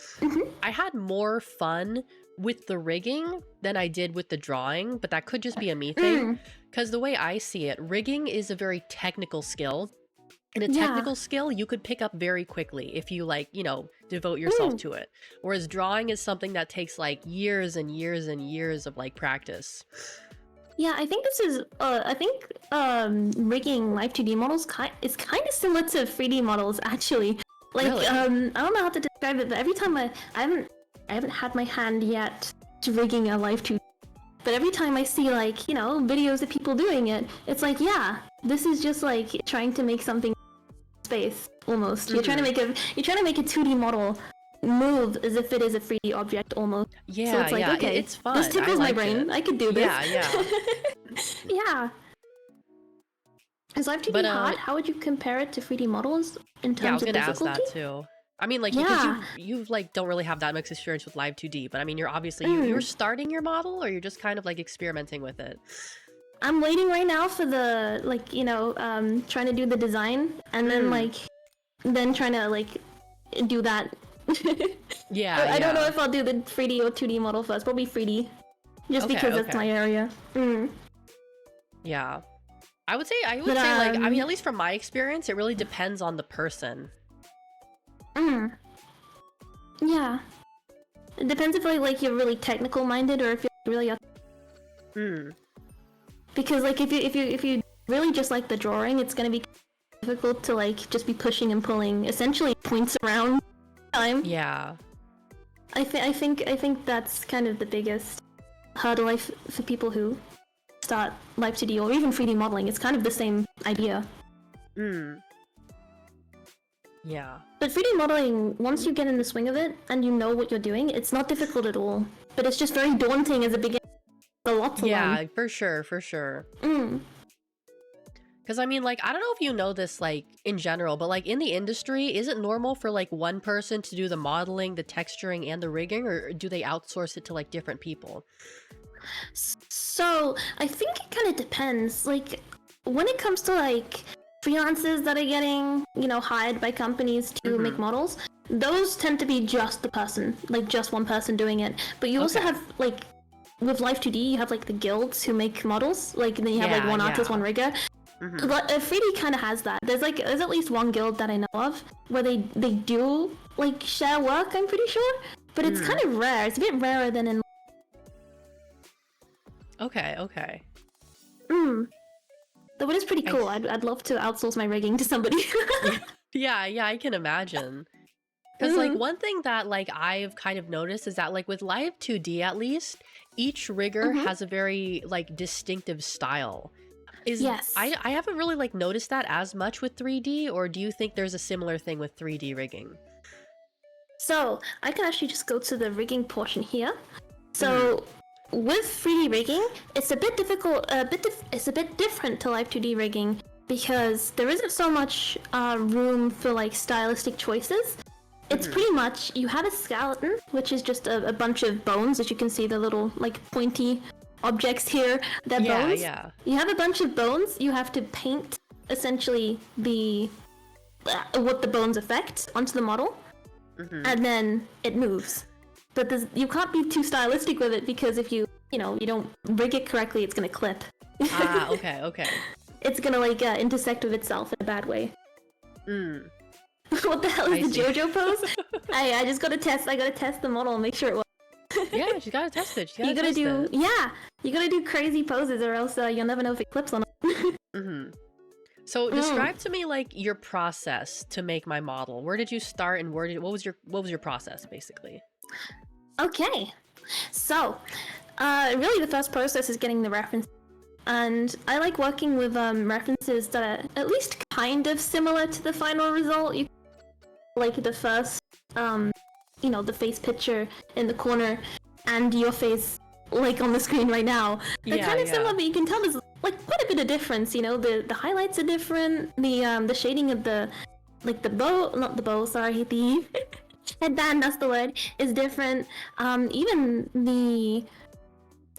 had more fun with the rigging than I did with the drawing, but that could just be a me thing. Because the way I see it, rigging is a very technical skill. And a technical skill you could pick up very quickly if you like, you know, devote yourself to it. Whereas drawing is something that takes like years and years and years of like practice. Yeah, I think this is, rigging live 2D models is kind of similar to 3D models, actually. Like, really? I don't know how to describe it, but every time I haven't had my hand yet to rigging a live 2D. But every time I see, like, you know, videos of people doing it, it's like, yeah, this is just like trying to make something space, almost. You're trying to make a 2D model move as if it is a 3D object almost. Yeah, so it's like, okay, it's fun. This tickles my brain. I could do this. Yeah. Yeah. Is live 2D hard? How would you compare it to 3D models in terms of difficulty? I was gonna ask that too. I mean, like, because you like don't really have that much experience with live 2D, but I mean, you're obviously you're starting your model, or you're just kind of like experimenting with it. I'm waiting right now for the like, you know, trying to do the design and then like, then trying to like do that. I don't know if I'll do the 3D or 2D model first. Probably 3D, just because that's my area. Yeah, I would say like, I mean, at least from my experience, it really depends on the person. Yeah, it depends if like you're really technical minded or if you're really. Because like if you really just like the drawing, it's gonna be difficult to like just be pushing and pulling essentially points around time. Yeah. I think that's kind of the biggest hurdle for people who start live 2D or even 3D modeling. It's kind of the same idea. Yeah. But 3D modeling, once you get in the swing of it and you know what you're doing, it's not difficult at all. But it's just very daunting as a beginner. A lot to learn. Yeah, for sure. Because I mean, like, I don't know if you know this, like, in general, but like in the industry, is it normal for like one person to do the modeling, the texturing, and the rigging, or do they outsource it to like different people? So I think it kind of depends. Like, when it comes to like freelancers that are getting, you know, hired by companies to make models, those tend to be just the person, like just one person doing it. But you also have like, with Live 2D, you have like the guilds who make models, like, and then you have like one artist, one rigger. But 3D kind of has that. There's at least one guild that I know of where they do like share work, I'm pretty sure, but it's kind of rare. It's a bit rarer than in. Okay. Though it is pretty cool. I'd love to outsource my rigging to somebody. Yeah, I can imagine. Because like one thing that like I've kind of noticed is that like with Live 2D at least, each rigger has a very like distinctive style. Yes. I haven't really like noticed that as much with 3D, or do you think there's a similar thing with 3D rigging? So I can actually just go to the rigging portion here. So with 3D rigging, it's a bit difficult. It's a bit different to Live 2D rigging because there isn't so much room for like stylistic choices. It's pretty much, you have a skeleton, which is just a bunch of bones, as you can see, the little like pointy objects here, they're bones. Yeah. You have a bunch of bones, you have to paint essentially the what the bones affect onto the model, and then it moves. But you can't be too stylistic with it, because if you you know, you don't rig it correctly, it's gonna clip. Ah, okay, okay. It's gonna like intersect with itself in a bad way. What the hell is the JoJo pose? I just gotta test. I gotta test the model and make sure it works. Yeah, she's gotta test it. You gotta do crazy poses, or else you'll never know if it clips on it. So describe to me like your process to make my model. Where did you start, and what was your process basically? Okay, so really the first process is getting the reference, and I like working with references that are at least kind of similar to the final result. You like the first you know, the face picture in the corner and your face like on the screen right now. They're kind of similar, but you can tell there's like quite a bit of difference, you know. The highlights are different, the shading of the headband, that's the word, is different.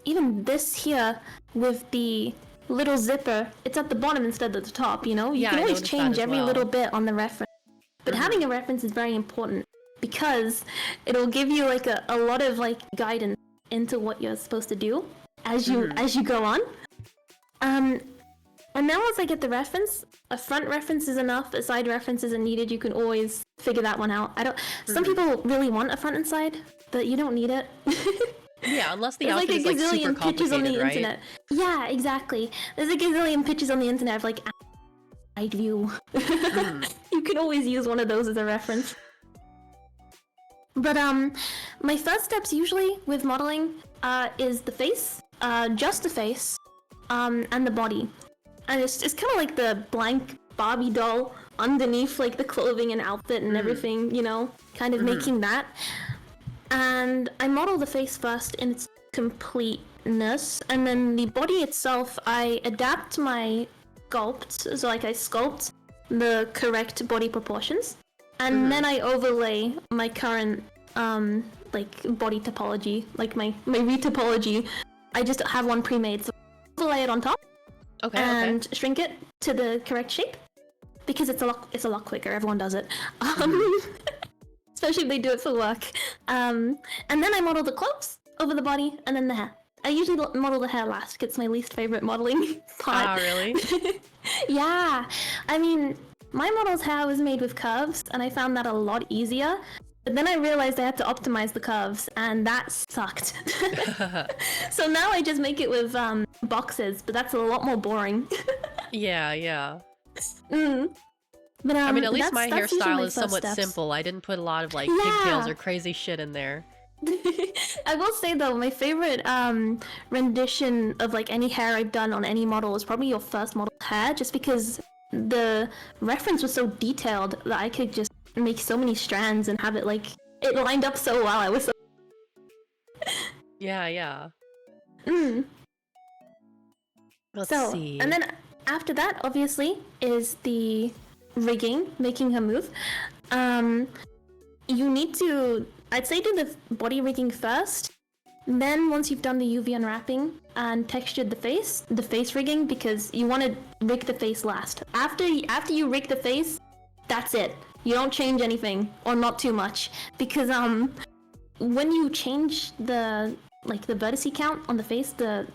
Even this here with the little zipper, it's at the bottom instead of the top, you know? You can always change every little bit on the reference. But having a reference is very important because it'll give you like a lot of like guidance into what you're supposed to do as you go on. And then once I get the reference, a front reference is enough, a side reference isn't needed. You can always figure that one out. Some people really want a front and side, but you don't need it. Yeah, unless the outfit is like super complicated, on the right? internet. Yeah, exactly. There's a gazillion pictures on the internet of like side view. You can always use one of those as a reference. But my first steps usually with modeling is the face, just the face, and the body. And it's kind of like the blank Barbie doll underneath like the clothing and outfit and everything, you know, kind of making that. And I model the face first in its completeness, and then the body itself, I adapt my sculpt, so like I sculpt the correct body proportions, and then I overlay my current like body topology, like my retopology. I just have one pre-made, so I overlay it on top, and shrink it to the correct shape, because it's a lot quicker. Everyone does it. Especially if they do it for work. And then I model the clothes over the body, and then the hair. I usually model the hair last, because it's my least favorite modeling part. Ah, really? Yeah. I mean, my model's hair was made with curves, and I found that a lot easier. But then I realized I had to optimize the curves, and that sucked. So now I just make it with boxes, but that's a lot more boring. Yeah. But, I mean, at least my hairstyle is somewhat simple. I didn't put a lot of like pigtails or crazy shit in there. I will say though, my favorite rendition of like any hair I've done on any model was probably your first model hair, just because the reference was so detailed that I could just make so many strands and have it like it lined up so well. I was so yeah. Let's see. And then after that, obviously, is the rigging, making her move. You need to, I'd say, do the body rigging first. Then once you've done the UV unwrapping and textured the face rigging, because you want to rig the face last. After you rig the face, that's it. You don't change anything, or not too much, because when you change the vertice count on the face, the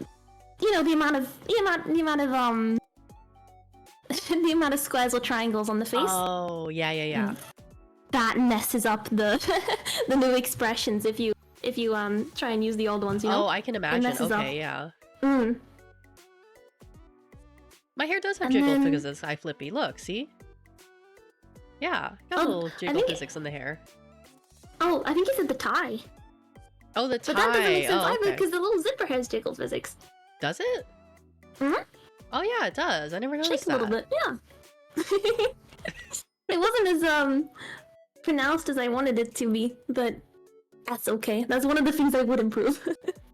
amount of squares or triangles on the face. Oh, yeah. That messes up the the new expressions if you try and use the old ones, you know? Oh, I can imagine. Okay, yeah. My hair does have jiggle because it's eye flippy. Look, see? Yeah, got a little jiggle physics in the hair. Oh, I think he said the tie. Oh, the tie. But that doesn't make sense either, because the little zipper has jiggle physics. Does it? Oh yeah, it does. I never noticed that. Shake a little bit, yeah. It wasn't as pronounced as I wanted it to be, but that's okay. That's one of the things I would improve.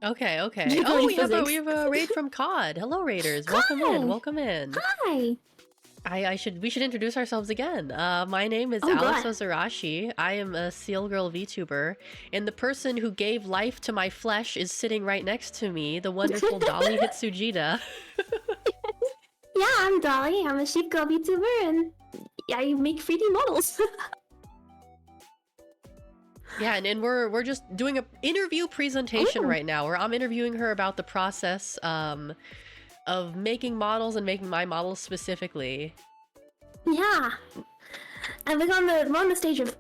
Okay. Jiggly We have a raid from COD. Hello, raiders. Welcome in. Hi. We should introduce ourselves again. My name is Alex Ozarashi. I am a Seal Girl VTuber, and the person who gave life to my flesh is sitting right next to me, the wonderful Dollie Hitsujida. Yeah, I'm Dollie. I'm a sheep girl VTuber, and I make 3D models. Yeah, and we're just doing a interview presentation Ooh. right now where I'm interviewing her about the process of making models and making my models specifically. Yeah. And we're on the stage of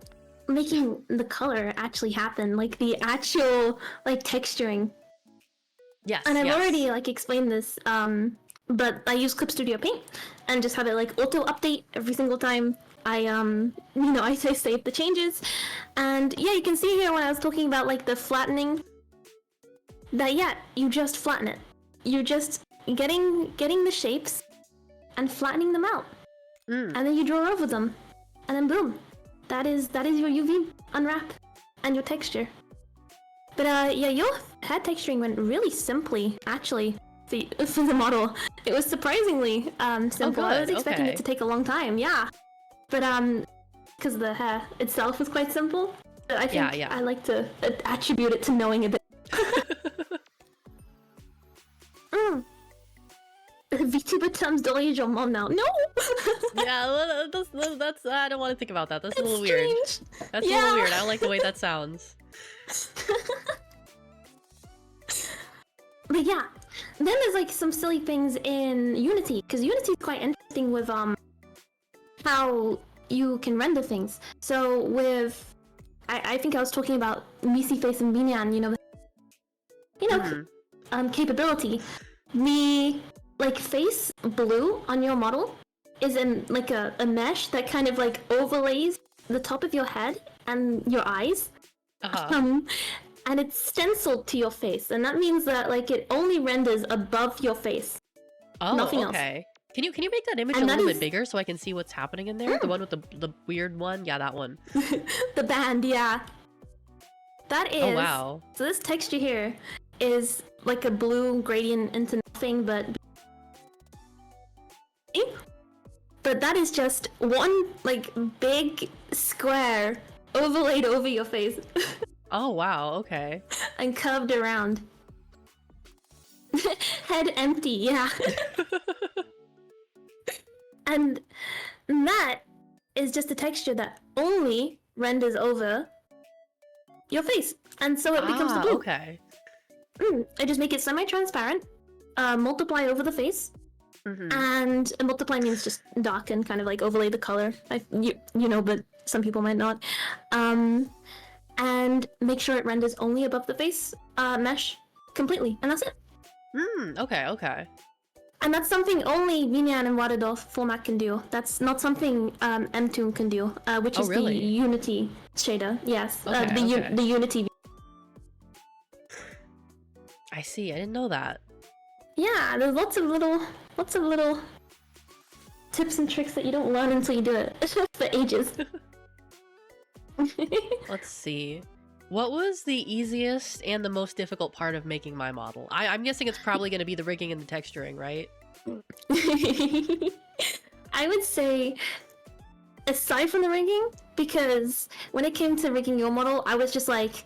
making the color actually happen, like the actual like texturing. Yes. And I've yes. already like explained this, but I use Clip Studio Paint and just have it like auto update every single time I save the changes. And yeah, you can see here when I was talking about like the flattening, that you just flatten it. You're just getting the shapes and flattening them out. And then you draw over them. And then boom. That is your UV unwrap and your texture. But yeah, your head texturing went really simply, actually, for the model. It was surprisingly simple. I was expecting it to take a long time, yeah. But because the hair itself was quite simple. But I think I like to attribute it to knowing a bit. VTuber terms Dollie is your mom now. No! Yeah, that's I don't want to think about that. That's a little strange. weird. That's a little weird. I don't like the way that sounds. But yeah, then there's like some silly things in Unity, because Unity is quite interesting with how you can render things. So with I think I was talking about Misi Face and Binyan, capability. The like face blue on your model is in like a mesh that kind of like overlays the top of your head and your eyes. And it's stenciled to your face, and that means that like it only renders above your face. Nothing else. Can you make that image a little bit bigger so I can see what's happening in there? The one with the weird one? Yeah, that one. The band, yeah. That is. Oh wow. So this texture here is like a blue gradient into nothing but that is just one like big square overlaid over your face. Oh wow, okay. And curved around. Head empty, yeah. And that is just a texture that only renders over your face. And so it becomes the blue. Okay. I just make it semi-transparent, multiply over the face, and multiply means just darken, kind of like overlay the color. But some people might not. And make sure it renders only above the face mesh completely, and that's it. Okay. And that's something only Binyan and Waterdorf format can do. That's not something Mtoon can do, which is the Unity shader. Yes, the Unity. I see. I didn't know that. Yeah, there's lots of little tips and tricks that you don't learn until you do it for ages. Let's see. What was the easiest and the most difficult part of making my model? I'm guessing it's probably going to be the rigging and the texturing, right? I would say, aside from the rigging, because when it came to rigging your model, I was just like,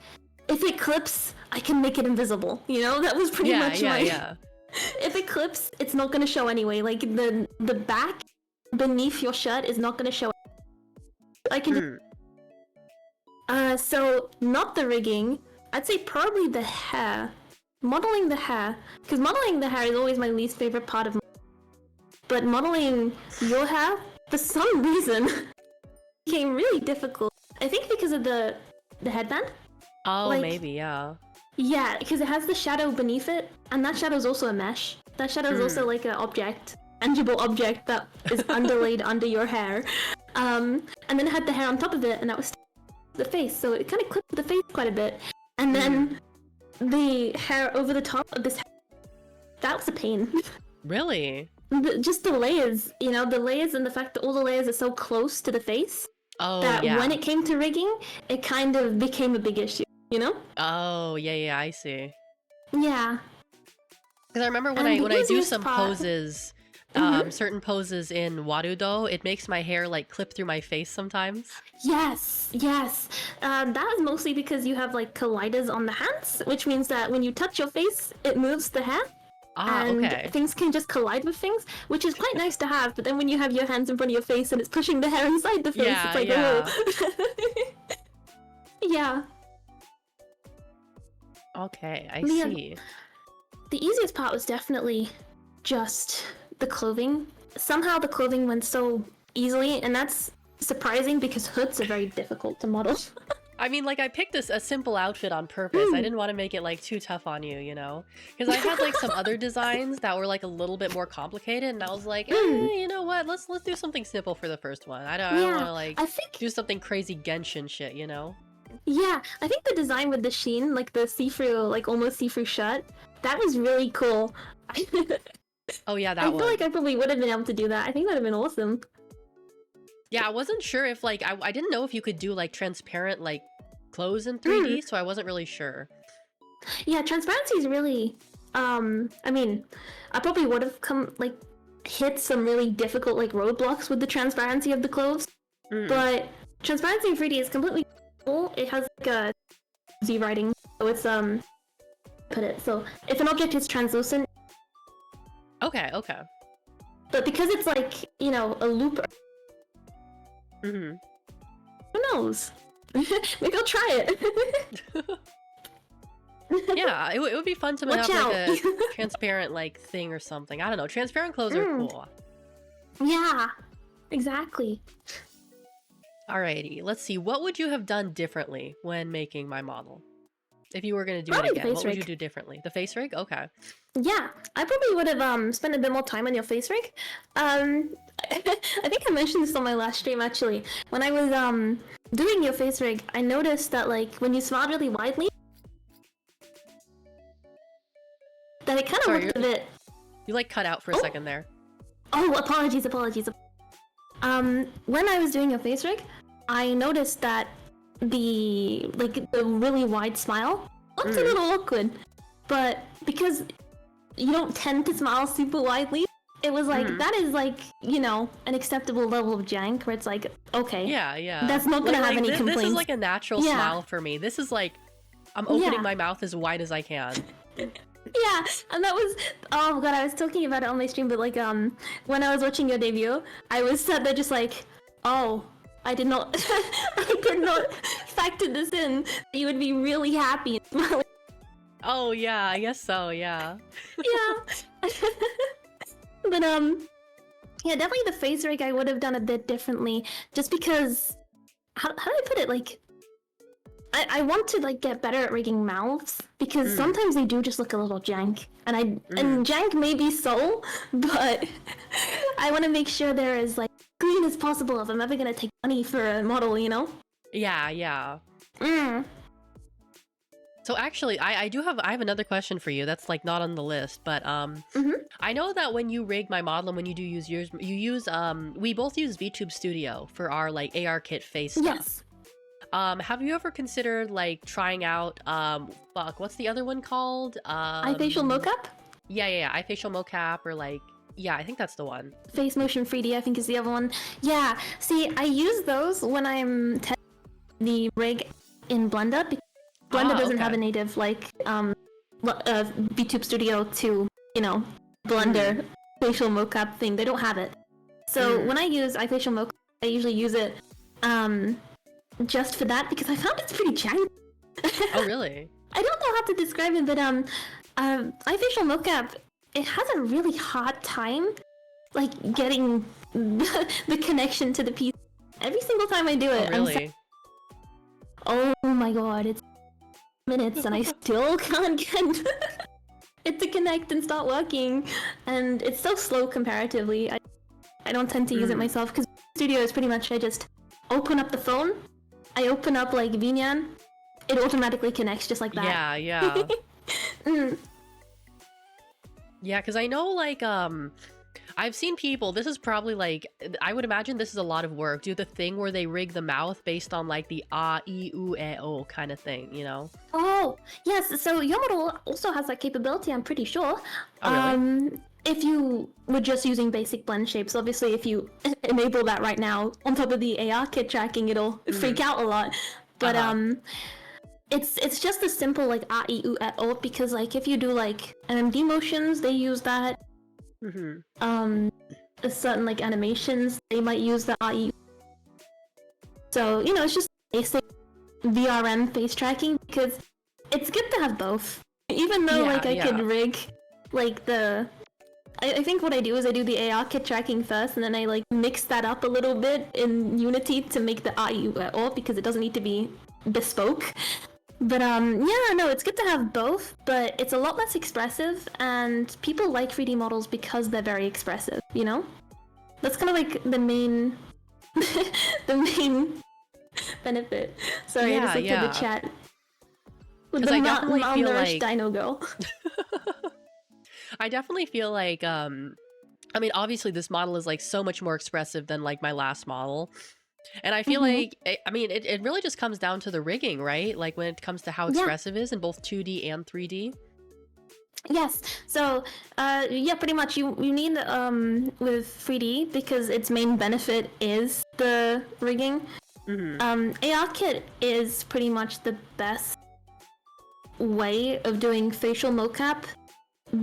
if it clips, I can make it invisible. That was pretty much my... If it clips, it's not going to show anyway. Like, the back beneath your shirt is not going to show. I can so not the rigging. I'd say probably the hair. Modeling the hair. Because modeling the hair is always my least favorite part of but modeling your hair, for some reason, became really difficult. I think because of the headband. Oh, like, maybe, yeah. Yeah, because it has the shadow beneath it, and that shadow is also a mesh. That shadow is also like an object, tangible object that is underlaid under your hair. And then it had the hair on top of it, and that was the face, so it kind of clipped the face quite a bit. And then the hair over the top of this hair, that was a pain. Really? Just the layers, the layers and the fact that all the layers are so close to the face that when it came to rigging, it kind of became a big issue, Oh, yeah, I see. Yeah. Because I remember when I do some poses, certain poses in Warudo, it makes my hair like clip through my face sometimes. Yes. That is mostly because you have like colliders on the hands, which means that when you touch your face, it moves the hair. And things can just collide with things, which is quite nice to have, but then when you have your hands in front of your face and it's pushing the hair inside the face, it's like, oh. Yeah. Okay, I Yeah, see. the easiest part was definitely just the clothing. Somehow the clothing went so easily, and that's surprising because hoods are very difficult to model. I mean, like, I picked a simple outfit on purpose. I didn't want to make it, like, too tough on you, you know? Because I had, like, some other designs that were, like, a little bit more complicated, and I was like, you know what? Let's do something simple for the first one. I don't want to, like, I think do something crazy Genshin shit, you know? yeah, I think the design with the sheen, like the see-through, like almost see-through shirt, that was really cool. Oh, yeah, that I one. feel like I probably would have been able to do that. I think that'd have been awesome. Yeah, I wasn't sure if, like, I didn't know if you could do, like, transparent, like, clothes in 3D, so I wasn't really sure. Yeah, transparency is really, I mean, I probably would have hit some really difficult, like, roadblocks with the transparency of the clothes, but transparency in 3D is completely cool. It has, like, a Z writing, so it's, so if an object is translucent, Okay. but because it's, like, you know, a loop, Mm-hmm. who knows? Maybe I'll try it. Yeah, it would be fun to Watch have out. like a transparent like thing or something. I don't know. Transparent clothes are cool. Yeah, exactly. Alrighty, let's see. What would you have done differently when making my model? If you were gonna do Probably it the again, face what would you rig. do differently? The face rig? Okay. Yeah, I probably would have spent a bit more time on your face rig. I think I mentioned this on my last stream actually. When I was doing your face rig, I noticed that like when you smiled really widely, that it kind of Sorry, looked a bit. You like cut out for a second there. Oh, apologies. When I was doing your face rig, I noticed that the really wide smile looked a little awkward, but because you don't tend to smile super widely, it was like that is like, you know, an acceptable level of jank where it's like, okay, Yeah. that's not gonna have any complaints. This is like a natural smile for me. This is like I'm opening my mouth as wide as I can. Yeah, and that was, oh god, I was talking about it on my stream, but like when I was watching your debut, I was sat there just like, oh, I did not factor this in. You would be really happy. Oh yeah, I guess so, yeah. Yeah. But yeah, definitely the face rig I would have done a bit differently, just because how do I put it, like I want to like get better at rigging mouths because sometimes they do just look a little jank, and and jank may be so, but I want to make sure they're as like clean as possible if I'm ever gonna take money for a model, you know? Yeah. So actually, I have another question for you that's like not on the list, but I know that when you rig my model and when you do use yours, you use we both use VTube Studio for our like AR kit face stuff. Yes. Have you ever considered like trying out what's the other one called? iFacial mocap? Yeah, iFacial mocap or like yeah, I think that's the one. Face motion 3D, I think is the other one. Yeah, see, I use those when I'm testing the rig in Blender because Blender doesn't have a native like VTube Studio to, you know, Blender facial mocap thing. They don't have it. So when I use iFacial mocap, I usually use it just for that because I found it's pretty janky. Oh really? I don't know how to describe it, but iFacial mocap, it has a really hard time like getting the connection to the piece. Every single time I do it, oh really? Oh my god, it's minutes and I still can't get it to connect and start working, and it's so slow comparatively. I don't tend to use it myself because Studio is pretty much I just open up the phone, I open up like VNyan, it automatically connects just like that. Yeah. Yeah, because I know like I've seen people, this is probably like, I would imagine this is a lot of work, do the thing where they rig the mouth based on like the ah, ee, oo, eh, oh kind of thing, you know? Oh, yes, so your model also has that capability, I'm pretty sure. Oh, really? If you were just using basic blend shapes, obviously if you enable that right now, on top of the AR kit tracking, it'll freak out a lot. But it's just a simple like ah, ee, oo, eh, oh, because like if you do like MMD motions, they use that. Certain like animations, they might use the AI. So, you know, it's just basic VRM face tracking because it's good to have both. Even though like I could rig like the I think what I do is I do the AR kit tracking first, and then I like mix that up a little bit in Unity to make the IU because it doesn't need to be bespoke. But yeah, no, it's good to have both, but it's a lot less expressive, and people like 3D models because they're very expressive, you know? That's kind of like the main the main benefit. Sorry, I just looked at the chat. With the malnourished dino girl. I definitely feel like, I mean, obviously this model is like so much more expressive than like my last model. And I feel like, I mean, it really just comes down to the rigging, right? Like when it comes to how expressive it is in both 2D and 3D. Yes. So, yeah, pretty much you need, with 3D, because its main benefit is the rigging. ARKit is pretty much the best way of doing facial mocap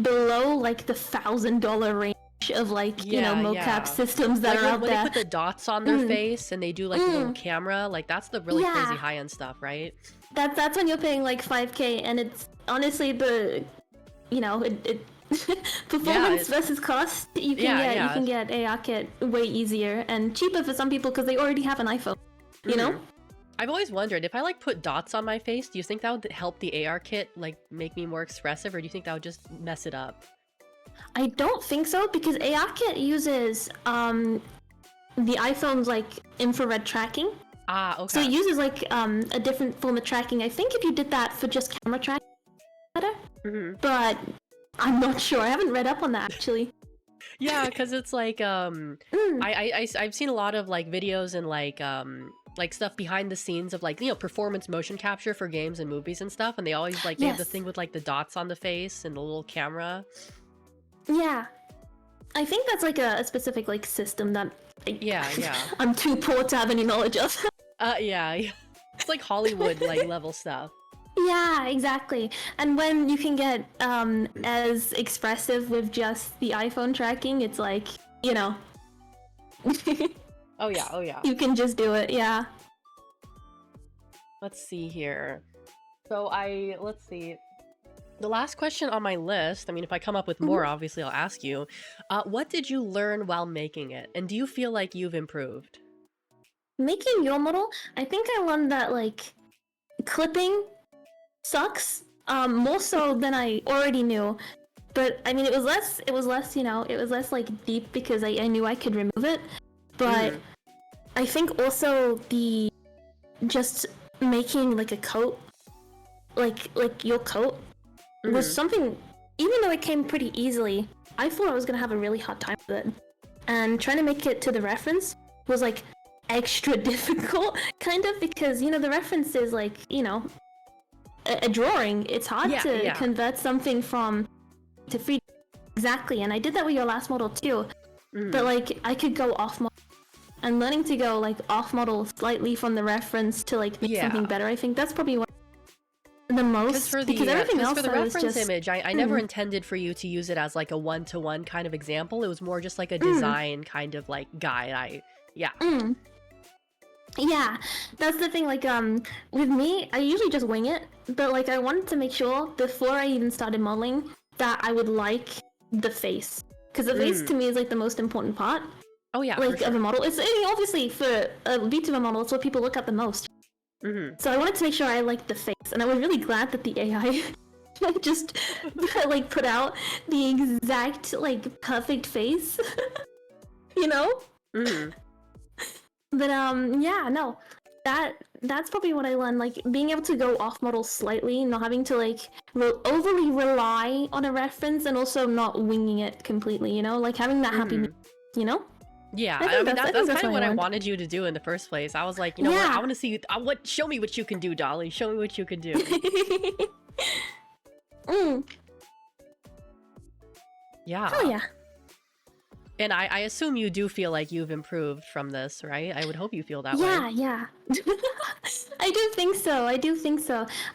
below like the $1,000 range of like you know mocap systems that like are out there. When they put the dots on their face and they do like a little camera, like that's the really crazy high-end stuff, right? That's when you're paying like $5K, and it's honestly the it performance versus cost. You can get ARKit way easier and cheaper for some people because they already have an iPhone. You know. I've always wondered, if I like put dots on my face, do you think that would help the AR kit like make me more expressive, or do you think that would just mess it up? I don't think so, because AR kit uses the iPhone's like infrared tracking. Ah, okay. So it uses like a different form of tracking. I think if you did that for just camera tracking, better. But I'm not sure. I haven't read up on that actually. Yeah, because it's like I've seen a lot of like videos and like stuff behind the scenes of like, you know, performance motion capture for games and movies and stuff, and they always like they have the thing with like the dots on the face and the little camera. Yeah, I think that's like a specific like system that yeah I'm too poor to have any knowledge of. Yeah, it's like Hollywood like level stuff. Yeah, exactly. And when you can get as expressive with just the iPhone tracking, it's like, you know. Oh yeah. You can just do it, yeah. Let's see here. So let's see. The last question on my list, I mean, if I come up with more, obviously I'll ask you. What did you learn while making it? And do you feel like you've improved? Making your model, I think I learned that, like, clipping sucks, more so than I already knew. But, I mean, it was less, you know, it was less, like, deep because I knew I could remove it. But I think also just making, like, a coat, like your coat, was something, even though it came pretty easily, I thought I was gonna have a really hard time with it. And trying to make it to the reference was, like, extra difficult, kind of, because, you know, the reference is, like, you know, a drawing. It's hard to convert something to 3D. Exactly, and I did that with your last model too. But, like, I could go off model. And learning to go, like, off model slightly from the reference to, like, make something better, I think that's probably what the most, because everything else for the reference just image, I never intended for you to use it as like a one-to-one kind of example. It was more just like a design kind of like guide. Yeah, that's the thing. Like, with me, I usually just wing it, but like I wanted to make sure before I even started modeling that I would like the face, because the face to me is like the most important part. Oh yeah, like of a model. It's obviously for a VTuber model, it's what people look at the most. So I wanted to make sure I liked the face, and I was really glad that the AI just like put out the exact like perfect face, you know. But yeah, no, that's probably what I learned, like being able to go off model slightly, not having to like overly rely on a reference, and also not winging it completely, you know, like having that happy, you know. Yeah, I mean that's kind of what I wanted you to do in the first place. I was like, you know what, I want to see show me what you can do, Dolly. Show me what you can do. Yeah. Oh yeah. And I assume you do feel like you've improved from this, right? I would hope you feel that way. Yeah. I do think so.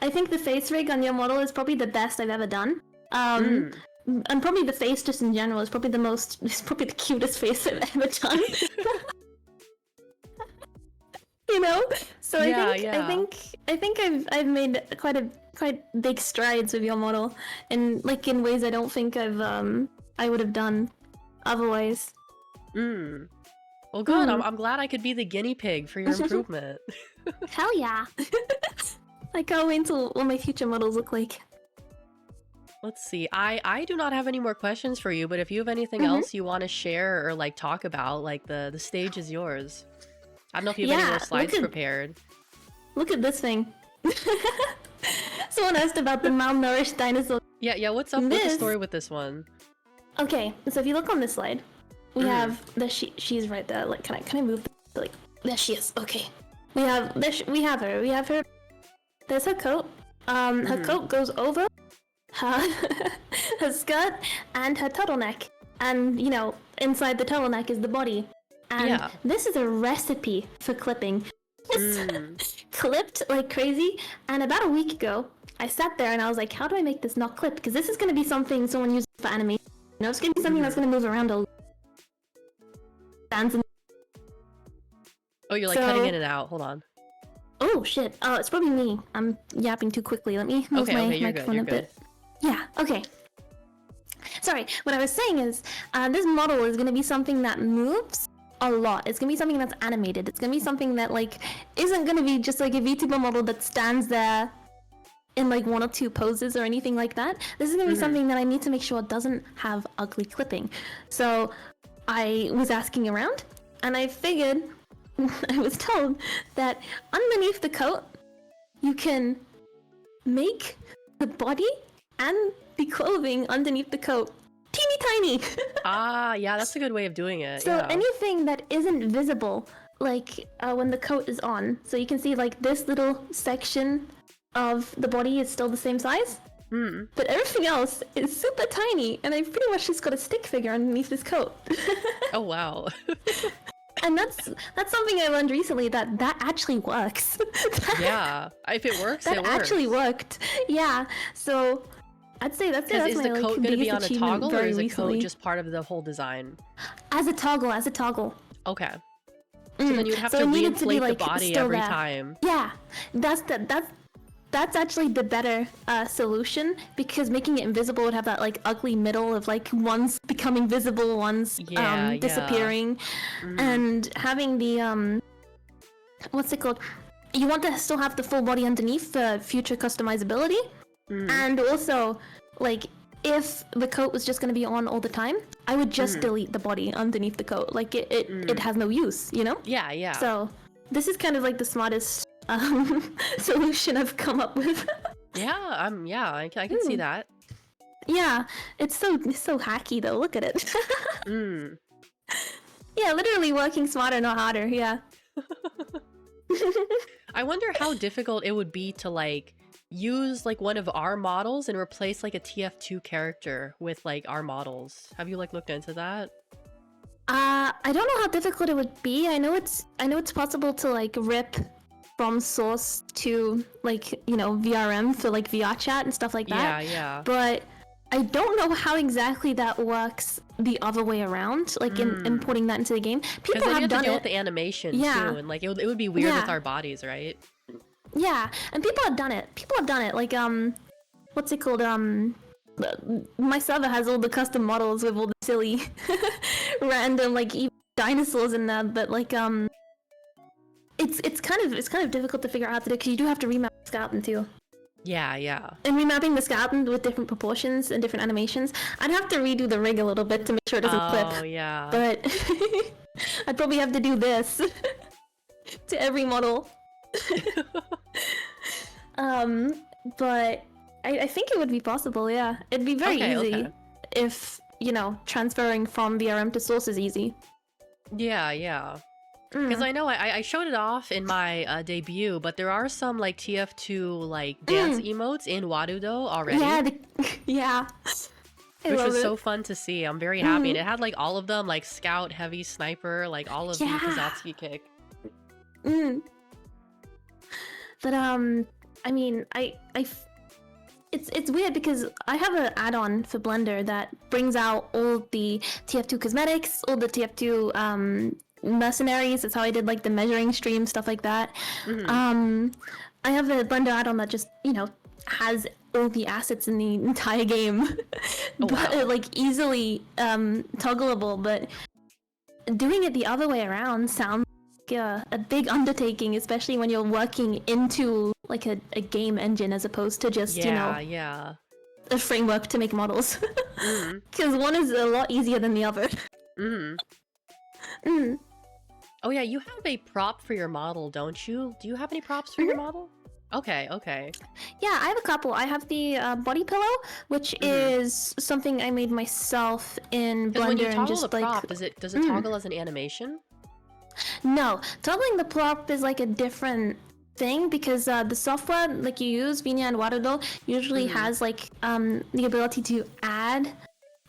I think the face rig on your model is probably the best I've ever done. And probably the face just in general is probably the cutest face I've ever done. You know? So I think I've made quite a quite big strides with your model, and like in ways I don't think I would have done otherwise. Well, good. I'm glad I could be the guinea pig for your improvement. Hell yeah! I can't wait until what my future models look like. Let's see. I do not have any more questions for you, but if you have anything else you want to share or like talk about, like the stage is yours. I don't know if you have any more slides prepared. Look at this thing. Someone asked about the malnourished dinosaur. Yeah, what's up with the story with this one? Okay, so if you look on this slide, we have the she's right there. Like, can I move? Like, there she is. Okay, we have her. There's her coat. Her coat goes over her skirt and her turtleneck, and you know, inside the turtleneck is the body. And this is a recipe for clipping. It's clipped like crazy. And about a week ago, I sat there and I was like, how do I make this not clip? Because this is going to be something someone uses for animation. You know, it's going to be something that's going to move around a lot. Oh, you're like cutting in and out. Hold on. Oh, shit. Oh, it's probably me. I'm yapping too quickly. Let me move my microphone a bit. Yeah, okay. Sorry, what I was saying is, this model is going to be something that moves a lot. It's gonna be something that's animated. It's gonna be something that like isn't gonna be just like a VTuber model that stands there in like one or two poses or anything like that. This is gonna be something that I need to make sure doesn't have ugly clipping. So I was asking around and I figured I was told that underneath the coat you can make the body and the clothing underneath the coat teeny tiny. Yeah, that's a good way of doing it. So anything that isn't visible, like when the coat is on, so you can see like this little section of the body is still the same size, but everything else is super tiny, and I pretty much just got a stick figure underneath this coat. Oh wow. And that's something I learned recently, that actually works. Yeah, if it works, it works. That actually worked. Yeah, so I'd say that's is my the coat going to be on a toggle, or is the recently. coat just part of the whole design? As a toggle. Okay. So then you'd have to reinflate the body every time. Yeah, that's actually the better solution, because making it invisible would have that like ugly middle of like one's becoming visible, one's disappearing, and having the what's it called? You want to still have the full body underneath for future customizability. And also, like, if the coat was just going to be on all the time, I would just delete the body underneath the coat. Like, it has no use, you know? Yeah. So, this is kind of like the smartest solution I've come up with. I can see that. Yeah, it's so hacky though. Look at it. Yeah, literally working smarter, not harder. Yeah. I wonder how difficult it would be to, like, use like one of our models and replace like a TF2 character with like our models. Have you like looked into that? I don't know how difficult it would be. I know it's possible to like rip from source to like, you know, VRM for like VR chat and stuff like that. Yeah. But I don't know how exactly that works the other way around, like in importing that into the game. People have done it. With the animation too, and like it would be weird with our bodies, right? Yeah, and people have done it. Like, what's it called? My server has all the custom models with all the silly, random like dinosaurs in there. But like, it's kind of difficult to figure out how to do, because you do have to remap the skeleton too. Yeah. And remapping the skeleton with different proportions and different animations, I'd have to redo the rig a little bit to make sure it doesn't clip. Oh yeah. But I'd probably have to do this to every model. But I think it would be possible, yeah. It'd be very easy if, you know, transferring from VRM to source is easy. Yeah. Because I know I showed it off in my debut, but there are some like TF2 like dance emotes in Warudo already. Yeah. Which was so fun to see. I'm very happy. And it had like all of them, like Scout, Heavy, Sniper, like all of the Mxtsukee kick. But I mean, it's weird because I have an add-on for Blender that brings out all the TF2 cosmetics, all the TF2 mercenaries. That's how I did like the measuring stream, stuff like that. I have a Blender add-on that just, you know, has all the assets in the entire game, Oh, but wow. like easily toggleable. But doing it the other way around sounds like a big undertaking, especially when you're working into like a game engine as opposed to just Yeah. a framework to make models. Mm-hmm. Because one is a lot easier than the other. Mm-hmm. Mm. Oh yeah, you have a prop for your model, don't you? Do you have any props for your model? Okay. Yeah, I have a couple. I have the body pillow, which is something I made myself in Because when you Blender and toggle just the like prop, does it toggle as an animation? no, toggling the prop is like a different thing because the software like you use Vinya and Warudo usually has like the ability to add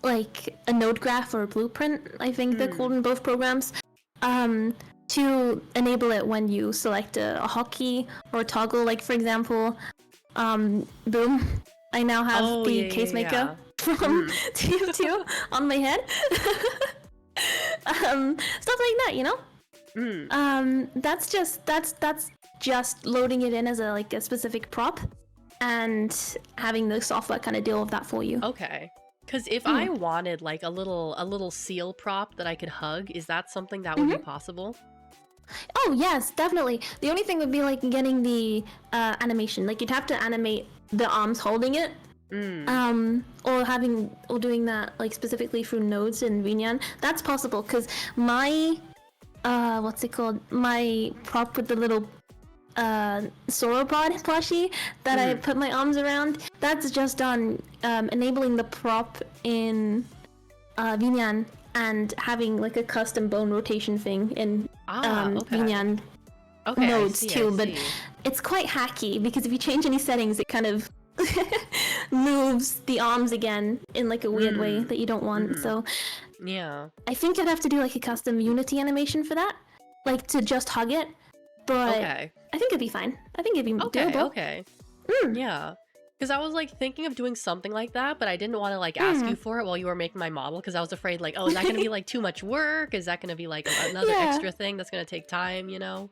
like a node graph or a blueprint, I think they're called in both programs, to enable it when you select a hotkey or a toggle. Like for example, boom, I now have the casemaker from TF2 on my head. Stuff like that, you know. That's just loading it in as a like a specific prop and having the software kind of deal with that for you. Okay. Because if I wanted like a little seal prop that I could hug, is that something that would be possible? Oh yes, definitely. The only thing would be like getting the animation. Like you'd have to animate the arms holding it. Or doing that like specifically through nodes in Vinyan. That's possible because my what's it called? My prop with the little sauropod plushie that I put my arms around, that's just on enabling the prop in Vinyan and having like a custom bone rotation thing in Vinyan nodes too. But it's quite hacky because if you change any settings, it kind of moves the arms again in like a weird way that you don't want. So yeah, I think I'd have to do like a custom Unity animation for that, like to just hug it. But I think it'd be fine. I think it'd be doable. Okay. Yeah. Because I was like thinking of doing something like that, but I didn't want to like ask you for it while you were making my model because I was afraid like, oh, is that going to be like too much work? Is that going to be like another extra thing that's going to take time, you know?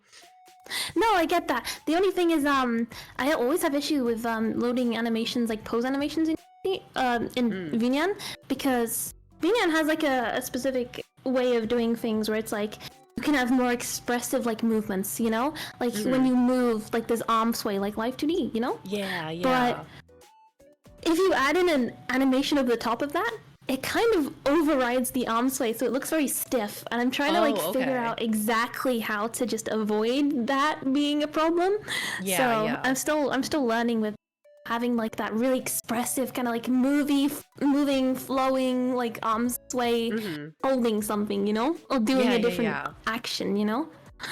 No, I get that. The only thing is, I always have issue with loading animations like pose animations in Vinyan because Vinyan has like a specific way of doing things where it's like you can have more expressive like movements, you know, like when you move, like there's arm sway, like Live 2D, you know. Yeah. But if you add in an animation over the top of that, it kind of overrides the arm sway, so it looks very stiff. And I'm trying to like figure out exactly how to just avoid that being a problem. I'm still learning with having like that really expressive kind of like moving, flowing, like arm sway, holding something, you know, or doing a different action, you know.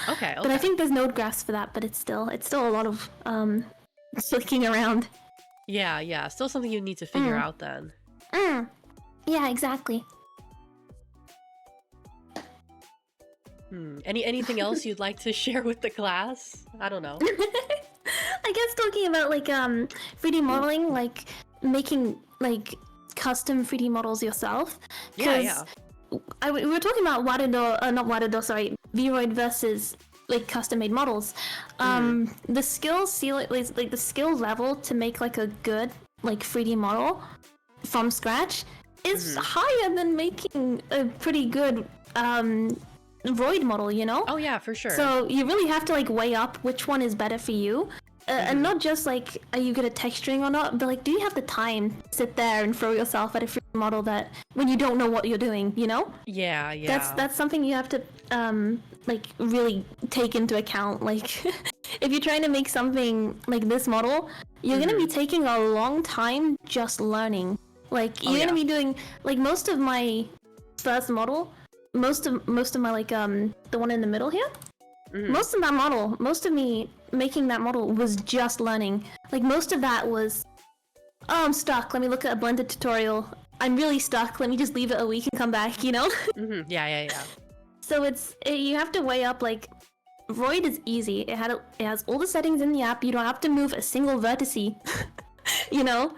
Okay. But I think there's node graphs for that, but it's still a lot of clicking around. Yeah. Still something you need to figure out then. Yeah, exactly. Anything else you'd like to share with the class? I don't know. I guess talking about like 3D modeling, like making like custom 3D models yourself. Yeah. We were talking about Vroid versus like custom made models. The the skill level to make like a good like 3D model from scratch is higher than making a pretty good Vroid model, you know? Oh yeah, for sure. So you really have to like weigh up which one is better for you. And not just like, are you good at texturing or not, but like, do you have the time to sit there and throw yourself at a 3D model that when you don't know what you're doing, you know? Yeah. That's something you have to like really take into account. Like if you're trying to make something like this model, you're gonna be taking a long time just learning. Like you're gonna be doing like most of my first model, most of my like the one in the middle here. Most of me making that model was just learning. Like most of that was, oh, I'm stuck. Let me look at a Blender tutorial. I'm really stuck. Let me just leave it a week and come back. You know? Yeah. So you have to weigh up like. Vroid is easy. It has all the settings in the app. You don't have to move a single vertex. You know?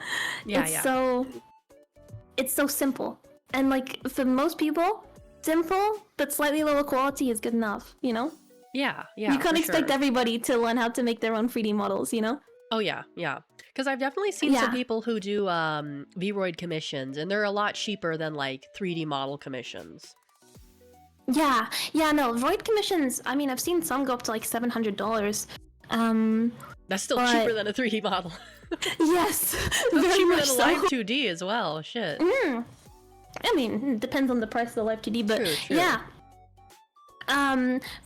It's so simple. And like for most people, simple but slightly lower quality is good enough, you know? Yeah. You can't expect everybody to learn how to make their own 3D models, you know? Oh yeah. Because I've definitely seen some Yeah. people who do Vroid commissions, and they're a lot cheaper than like 3D model commissions. Yeah, no, Void commissions, I mean, I've seen some go up to like $700. That's still But- cheaper than a 3D model. Yes, That's very cheaper much than a so. live 2D as well. Shit. I mean, it depends on the price of the Live 2D, but True. yeah.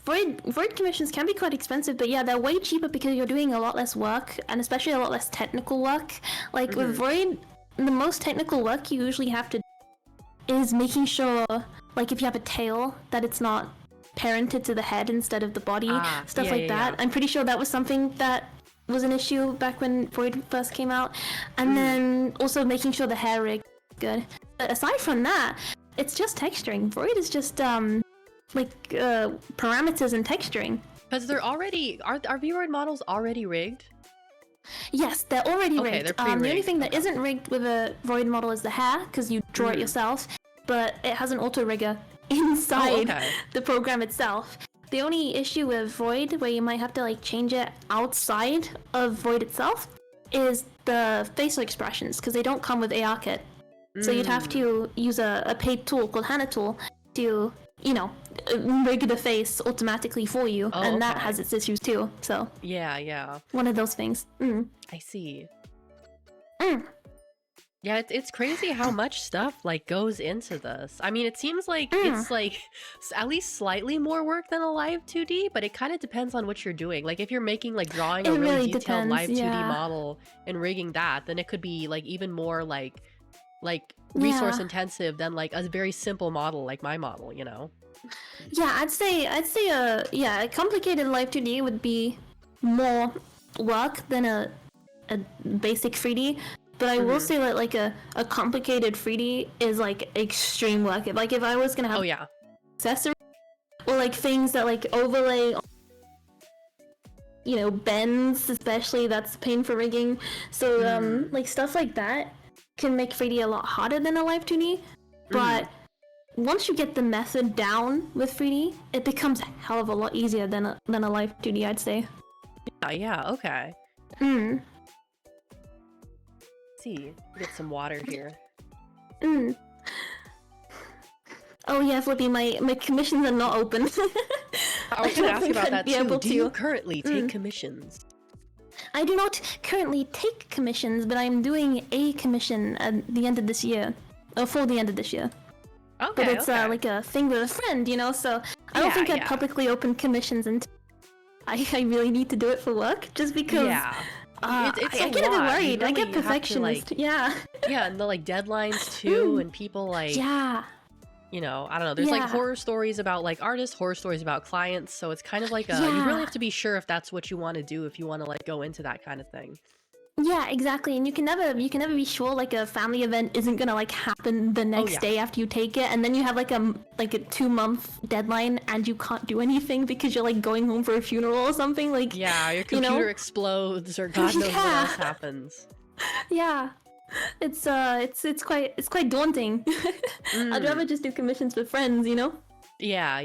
Void commissions can be quite expensive, but yeah, they're way cheaper because you're doing a lot less work, and especially a lot less technical work. Like with Void, the most technical work you usually have to do is making sure, like if you have a tail, that it's not parented to the head instead of the body, stuff like that. I'm pretty sure that was something that was an issue back when Void first came out. And then also making sure the hair rig is good. But aside from that, it's just texturing. Void is just parameters and texturing. Because they're already are Vroid models already rigged? Yes, they're already Okay, rigged. they're The pre-rigged. only thing that isn't rigged with a Void model is the hair, because you draw it yourself, but it has an auto rigger inside the program itself. The only issue with Void, where you might have to like change it outside of Void itself, is the facial expressions, because they don't come with ARKit. So you'd have to use a paid tool called Hana Tool to, you know, rig the face automatically for you, and that has its issues too. So Yeah. one of those things. I see. Yeah, it's crazy how much stuff like goes into this. I mean, it seems like it's like at least slightly more work than a live 2D, but it kind of depends on what you're doing. Like if you're making like drawing a really detailed live 2D model and rigging that, then it could be like even more like resource intensive than like a very simple model like my model, you know? Yeah, I'd say a complicated live 2D would be more work than a basic 3D. But I will say that like a complicated 3D is like extreme work. Like if I was gonna have accessories or like things that like overlay, you know, bends especially, that's a pain for rigging. So like stuff like that can make 3D a lot harder than a live 2D. But once you get the method down with 3D, it becomes a hell of a lot easier than a live 2D, I'd say. Yeah, okay. See, get some water here. Oh yeah, Flippy, my commissions are not open. I was gonna ask you about that too. Do you to. currently take commissions? I do not currently take commissions, but I'm doing a commission at the end of this year. Or for the end of this year. Okay, but it's like a thing with a friend, you know, so I don't think I'd publicly open commissions until I really need to do it for work, just because I get a bit worried. I get perfectionist. Yeah, and the like deadlines too, and people like you know, I don't know. There's like horror stories about like artists, horror stories about clients, so it's kind of like you really have to be sure if that's what you want to do, if you want to like go into that kind of thing. Yeah, exactly. And you can never be sure like a family event isn't gonna like happen the next day after you take it, and then you have like a 2-month deadline and you can't do anything because you're like going home for a funeral or something. Like your computer explodes or God knows what else happens. Yeah, it's quite daunting. I'd rather just do commissions with friends, you know. Yeah.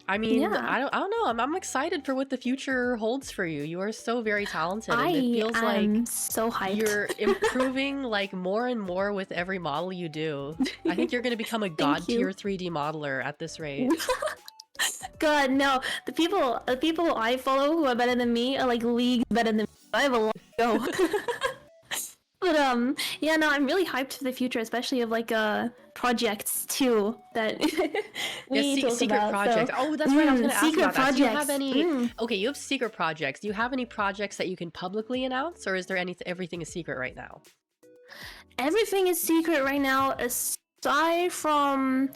I mean, I don't know. I'm excited for what the future holds for you. You are so very talented, and it feels like so hyped. You're improving like more and more with every model you do. I think you're going to become a god tier 3D modeler at this rate. God, no. The people I follow who are better than me are like leagues better than me. I have a long go. But yeah, no, I'm really hyped for the future, especially of like projects too that we talk secret about. projects. So, oh, that's right. I was going to ask secret about projects. that. Do you have any? Okay, you have secret projects. Do you have any projects that you can publicly announce, or is there everything is secret right now? Everything is secret right now, aside from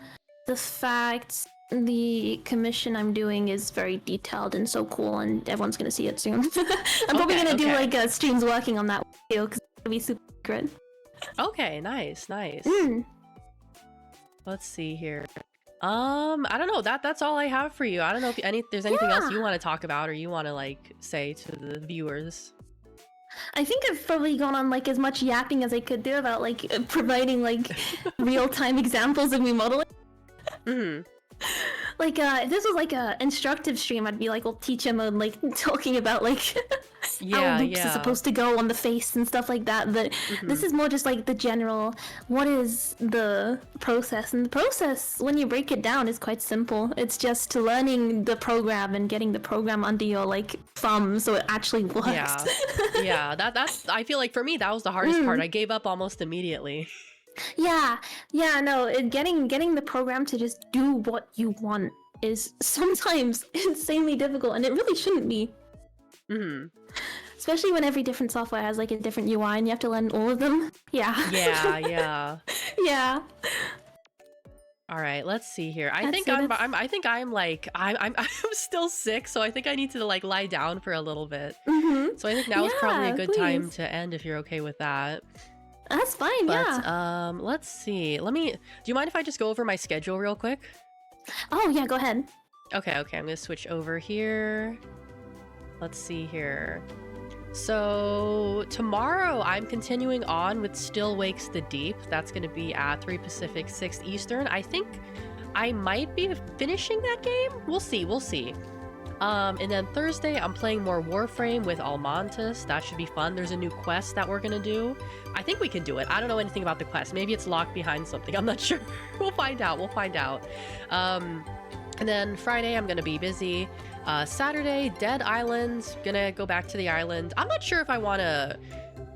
the fact the commission I'm doing is very detailed and so cool, and everyone's gonna see it soon. I'm probably gonna do like streams working on that video because it's gonna be super secret. Okay, nice. Let's see here. I don't know. That's all I have for you. I don't know if there's anything else you want to talk about or you want to like say to the viewers. I think I've probably gone on like as much yapping as I could do about like providing like real-time examples of me modeling. Like, if this was like a instructive stream, I'd be like, well, teacher mode, like talking about like how loops are supposed to go on the face and stuff like that. But this is more just like the general, what is the process? And the process, when you break it down, is quite simple. It's just learning the program and getting the program under your like thumb so it actually works. Yeah, yeah. That's. I feel like for me that was the hardest part. I gave up almost immediately. Yeah, no, getting the program to just do what you want is sometimes insanely difficult, and it really shouldn't be. Especially when every different software has like a different UI and you have to learn all of them. Yeah. Yeah. Yeah. All right, let's see here. I think I'm still sick, so I think I need to like lie down for a little bit. So I think now is probably a good time to end if you're okay with that. That's fine, but, let's see. Do you mind if I just go over my schedule real quick? Oh, yeah, go ahead. Okay, I'm gonna switch over here. Let's see here. So, tomorrow I'm continuing on with Still Wakes the Deep. That's gonna be at 3 Pacific, 6 Eastern. I think I might be finishing that game. We'll see. And then Thursday, I'm playing more Warframe with Almontis. That should be fun. There's a new quest that we're gonna do. I think we can do it. I don't know anything about the quest. Maybe it's locked behind something. I'm not sure. We'll find out. And then Friday, I'm gonna be busy. Saturday, Dead Island. Gonna go back to the island. I'm not sure if I wanna...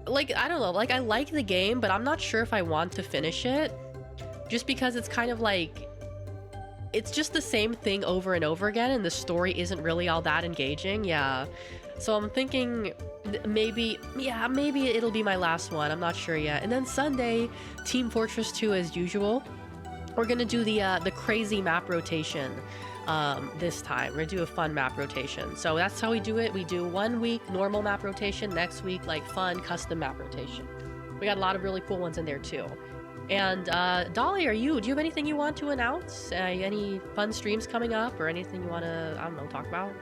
Like, I don't know. Like, I like the game, but I'm not sure if I want to finish it. Just because it's kind of like... It's just the same thing over and over again, and the story isn't really all that engaging. Yeah. So I'm thinking maybe it'll be my last one. I'm not sure yet. And then Sunday, Team Fortress 2 as usual. We're gonna do the crazy map rotation this time. We're gonna do a fun map rotation. So that's how we do it. We do 1 week normal map rotation, next week like fun custom map rotation. We got a lot of really cool ones in there too. And Dolly, do you have anything you want to announce? Any fun streams coming up or anything you want to, I don't know, talk about?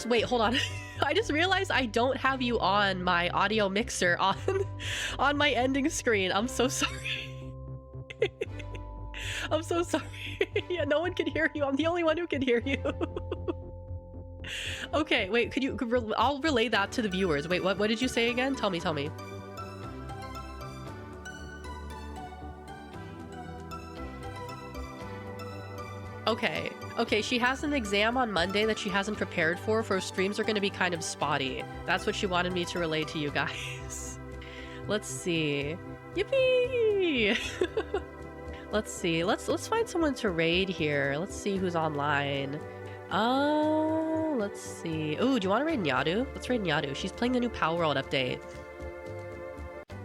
Wait, hold on. I just realized I don't have you on my audio mixer on my ending screen. I'm so sorry. I'm so sorry. Yeah, no one can hear you. I'm the only one who can hear you. Okay, wait, I'll relay that to the viewers. Wait, what did you say again? Tell me. Okay, she has an exam on Monday that she hasn't prepared for. Her streams are going to be kind of spotty. That's what she wanted me to relay to you guys. Let's see. Yippee! Let's see. Let's find someone to raid here. Let's see who's online. Let's see. Ooh, do you want to raid Nyadu? Let's raid Nyadu. She's playing the new Power World update.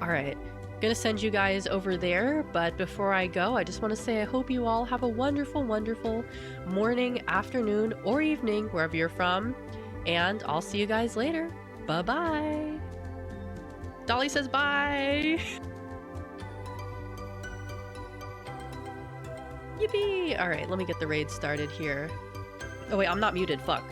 Alright. Gonna send you guys over there, but before I go, I just want to say I hope you all have a wonderful, wonderful morning, afternoon, or evening, wherever you're from, and I'll see you guys later. Bye-bye! Dolly says bye! Yippee! Alright, let me get the raid started here. Oh wait, I'm not muted, fuck.